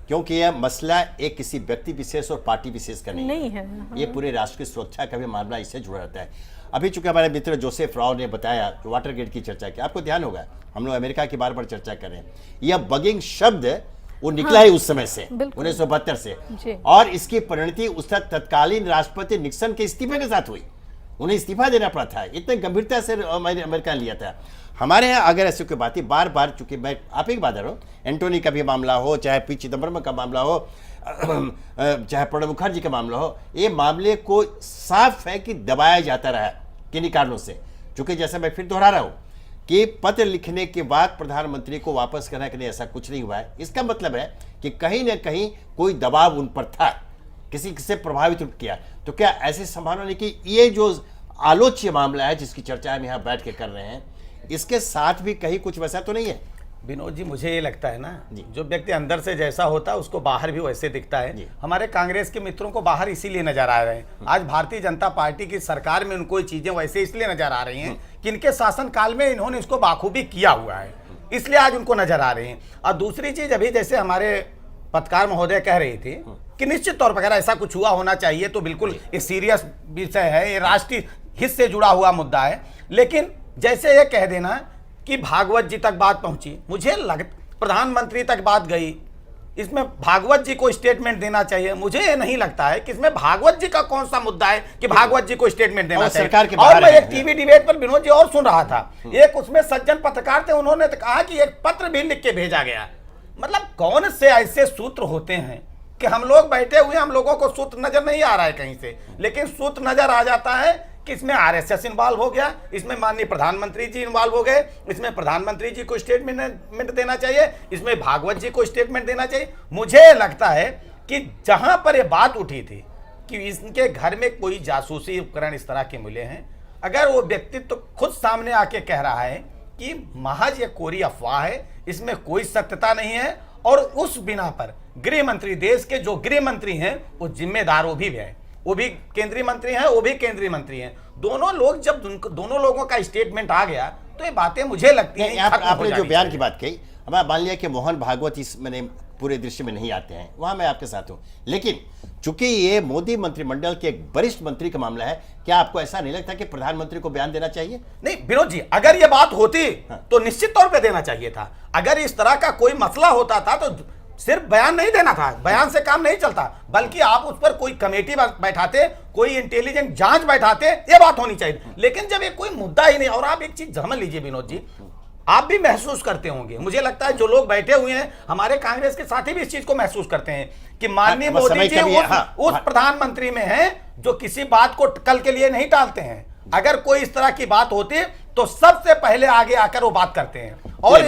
क्योंकि यह मसला एक किसी व्यक्ति विशेष और पार्टी विशेष का नहीं है। ये पूरे राष्ट्र की सुरक्षा का भी मामला इससे जुड़ा रहता है। अभी चूंकि हमारे मित्र जोसेफ राव ने बताया वाटरगेट की चर्चा की, आपको ध्यान होगा हम लोग अमेरिका की बार बार चर्चा कर रहे हैं, यह बगिंग शब्द वो निकला है उस समय से, 1972 से, और इसकी परिणति उस तत्कालीन राष्ट्रपति निक्सन के इस्तीफे के साथ हुई। उन्हें इस्तीफा देना पड़ा था, इतने गंभीरता से अमेरिका ने लिया था। हमारे यहाँ अगर ऐसी कोई बात बार बार, चूंकि मैं आप ही की बात कर रहा हूँ, एंटोनी का भी मामला हो, चाहे पी चिदम्बरम का मामला हो, चाहे प्रणब मुखर्जी का मामला हो, ये मामले को साफ है कि दबाया जाता रहा किन्हीं कारणों से। चूंकि जैसा मैं फिर दोहरा रहा हूँ कि पत्र लिखने के बाद प्रधानमंत्री को वापस करना के लिए ऐसा कुछ नहीं हुआ है। इसका मतलब है कि कहीं ना कहीं कोई दबाव उन पर था, किसी से प्रभावित किया। तो क्या ऐसी संभावना नहीं कि ये जो आलोच्य मामला है जिसकी चर्चा हम यहाँ बैठ के कर रहे हैं, इसके साथ भी कहीं कुछ वैसा तो नहीं है? विनोद जी, मुझे ये लगता है ना, जो व्यक्ति अंदर से जैसा होता है उसको बाहर भी वैसे दिखता है। हमारे कांग्रेस के मित्रों को बाहर इसीलिए नजर आ रहे हैं। आज भारतीय जनता पार्टी की सरकार में उनको ये चीजें वैसे इसलिए नजर आ रही हैं कि इनके शासनकाल में इन्होंने इसको बाखूबी किया हुआ है, इसलिए आज उनको नजर आ रहे हैं। और दूसरी चीज, अभी जैसे हमारे पत्रकार महोदय कह रहे थे कि निश्चित तौर पर अगर ऐसा कुछ हुआ होना चाहिए तो बिल्कुल ये सीरियस विषय है, ये राष्ट्रीय हित से जुड़ा हुआ मुद्दा है। लेकिन जैसे ये कह देना कि भागवत जी तक बात पहुंची, मुझे प्रधानमंत्री तक बात गई, इसमें भागवत जी को स्टेटमेंट देना चाहिए। मुझे ये नहीं लगता है कि इसमें भागवत जी का कौन सा मुद्दा है कि भागवत जी को स्टेटमेंट देना चाहिए। और मैं एक टीवी डिबेट पर विनोद जी और सुन रहा था, एक उसमें सज्जन पत्रकार थे, उन्होंने तो कहा कि एक पत्र भी लिख के भेजा गया। मतलब कौन से ऐसे सूत्र होते हैं कि हम लोग बैठे हुए, हम लोगों को सूत्र नजर नहीं आ रहा है कहीं से, लेकिन सूत्र नजर आ जाता है कि इसमें आरएसएस इन्वॉल्व हो गया, इसमें माननीय प्रधानमंत्री जी इन्वॉल्व हो गए, इसमें प्रधानमंत्री जी को स्टेटमेंट देना चाहिए, इसमें भागवत जी को स्टेटमेंट देना चाहिए। मुझे लगता है कि जहां पर यह बात उठी थी कि इनके घर में कोई जासूसी उपकरण इस तरह के मिले हैं, अगर वो व्यक्तित्व खुद सामने आके कह रहा है कि महज ये कोरी अफवाह है, इसमें कोई सत्यता नहीं है, और उस बिना पर गृह मंत्री, देश के जो गृह मंत्री हैं वो जिम्मेदार वो भी है, वो भी केंद्रीय मंत्री हैं, वो भी केंद्रीय मंत्री हैं। दोनों लोग, जब दोनों लोगों का स्टेटमेंट आ गया तो ये बातें मुझे लगती हैं। आपने जो बयान की बात कही, हमें मान लिया कि मोहन भागवत इस मैंने पूरे दृश्य में नहीं आते हैं, वहां मैं आपके साथ हूं, लेकिन चूंकि ये मोदी मंत्रिमंडल के एक वरिष्ठ मंत्री का मामला है, क्या आपको ऐसा नहीं लगता कि प्रधानमंत्री को बयान देना चाहिए? नहीं विनोद जी, अगर ये बात होती तो निश्चित तौर पर देना चाहिए था। अगर इस तरह का कोई मसला होता था तो सिर्फ बयान नहीं देना था, बयान से काम नहीं चलता, बल्कि आप उस पर कोई कमेटी बैठाते, कोई इंटेलिजेंट जांच बैठाते, ये बात होनी चाहिए। लेकिन जब ये कोई मुद्दा ही नहीं, और आप एक चीज समझ लीजिए विनोद जी, आप भी महसूस करते होंगे, मुझे लगता है जो लोग बैठे हुए हैं हमारे कांग्रेस के साथी भी इस चीज को महसूस करते हैं कि माननीय मोदी जी उस प्रधानमंत्री में हैं जो किसी बात को कल के लिए नहीं टालते हैं। अगर कोई इस तरह की बात होती तो सबसे पहले आगे आकर वो बात करते हैं। और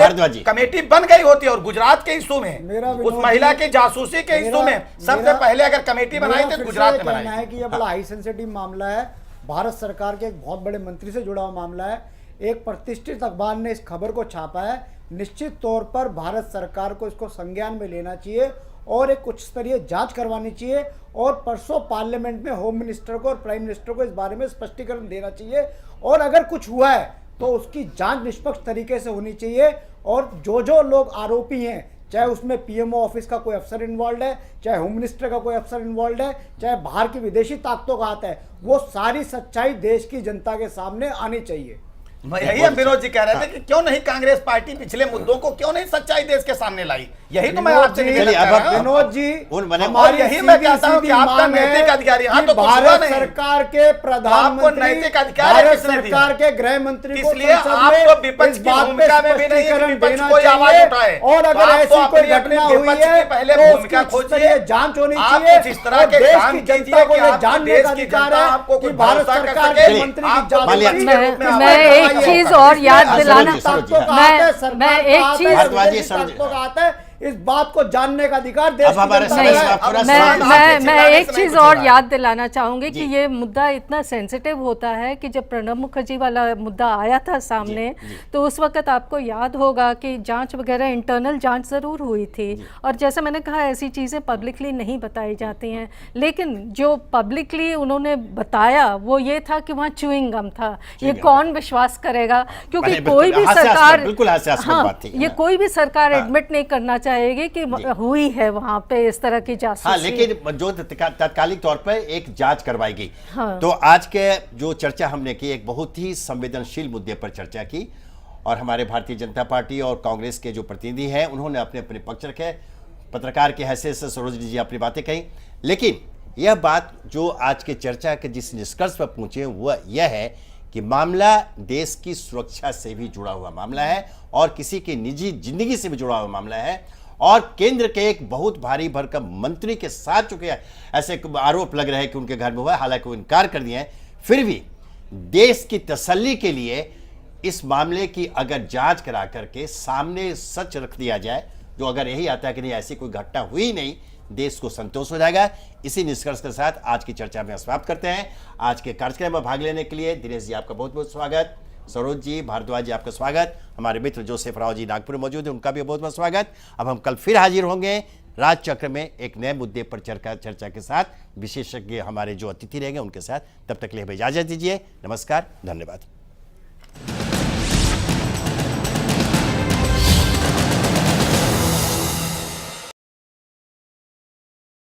कमेटी बन गई होती है, और गुजरात के इशू में, उस महिला के जासूसी के इशू में सबसे पहले अगर कमेटी बनाई तो गुजरात में बनाई है कि यह बड़ा हाई सेंसिटिव मामला है, भारत सरकार के एक बहुत बड़े मंत्री से जुड़ा हुआ मामला है। एक प्रतिष्ठित अखबार ने इस खबर को छापा है, निश्चित तौर पर भारत सरकार को इसको संज्ञान में लेना चाहिए और एक उच्च स्तरीय जांच करवानी चाहिए और परसों पार्लियामेंट में होम मिनिस्टर को और प्राइम मिनिस्टर को इस बारे में स्पष्टीकरण देना चाहिए और अगर कुछ हुआ है तो उसकी जांच निष्पक्ष तरीके से होनी चाहिए और जो लोग आरोपी हैं, चाहे उसमें पीएमओ ऑफिस का कोई अफसर इन्वॉल्व है, चाहे होम मिनिस्टर का कोई अफसर इन्वॉल्व है, चाहे बाहर की विदेशी ताकतों का हाथ है, वो सारी सच्चाई देश की जनता के सामने आनी चाहिए। यही हम विनोद जी कह रहे थे कि क्यों नहीं कांग्रेस पार्टी पिछले मुद्दों को क्यों नहीं सच्चाई देश के सामने लाई। यही तो मैं आपसे विनोद जी, हमारी यही मैं कहता हूं कि आपका नैतिक अधिकार यहाँ तो भारत सरकार के प्रधानमंत्री, नैतिक अधिकार भारत सरकार के गृह मंत्री को इसलिए आपको विपक्ष की भूमिका में भी नहीं है, विपक्ष कोई आवाज उठाए और अगर ऐसी कोई घटना हुई है पहले तो भूमिका उसकी खोजिए, जांच होनी चाहिए। इस तरह के काम जनता को ये जानने का अधिकार है आपको कि भारत सरकार के मंत्री की जांच। मैं एक चीज और याद दिलाना, मैं एक चीज इस बात को जानने का अधिकार देश की मैं एक चीज और याद दिलाना चाहूंगी कि ये मुद्दा इतना सेंसिटिव होता है कि जब प्रणब मुखर्जी वाला मुद्दा आया था सामने तो उस वक्त आपको याद होगा कि जांच वगैरह इंटरनल जांच जरूर हुई थी और जैसे मैंने कहा ऐसी चीजें पब्लिकली नहीं बताई जाती हैं, लेकिन जो पब्लिकली उन्होंने बताया वो ये था कि वहाँ च्यूइंग गम था। ये कौन विश्वास करेगा, क्योंकि कोई भी सरकार, ये कोई भी सरकार एडमिट नहीं करना चाहेगी कि हुई है वहां पे इस तरह की जासूसी। हाँ, लेकिन जो तात्कालिक तौर पर एक जांच करवाई गई। हाँ। तो आज के जो चर्चा हमने की एक बहुत ही संवेदनशील मुद्दे पर चर्चा की और हमारे भारतीय जनता पार्टी और कांग्रेस के जो प्रतिनिधि हैं उन्होंने अपने अपने पक्ष रखे, पत्रकार के हैसियत से सरोजनी जी अपनी बातें कही, लेकिन यह बात जो आज के चर्चा के जिस निष्कर्ष पर पहुंचे वह यह है कि मामला देश की सुरक्षा से भी जुड़ा हुआ मामला है और किसी की निजी जिंदगी से भी जुड़ा हुआ मामला है और केंद्र के एक बहुत भारी भरकम मंत्री के साथ चुके ऐसे आरोप लग रहे हैं कि उनके घर में हुआ, हालांकि वो इनकार कर दिए हैं, फिर भी देश की तसल्ली के लिए इस मामले की अगर जांच करा करके सामने सच रख दिया जाए, जो अगर यही आता है कि नहीं ऐसी कोई घटना हुई नहीं, देश को संतोष हो जाएगा। इसी निष्कर्ष के साथ आज की चर्चा में समाप्त करते हैं। आज के कार्यक्रम में भाग लेने के लिए दिनेश जी आपका बहुत बहुत स्वागत, सरोज जी, भारद्वाज जी आपका स्वागत, हमारे मित्र जोसेफ राव जी नागपुर में मौजूद है उनका भी बहुत बहुत स्वागत। अब हम कल फिर हाजिर होंगे राजचक्र में एक नए मुद्दे पर चर्चा के साथ, विशेषज्ञ हमारे जो अतिथि रहेंगे उनके साथ। तब तक के लिए इजाजत दीजिए। नमस्कार, धन्यवाद।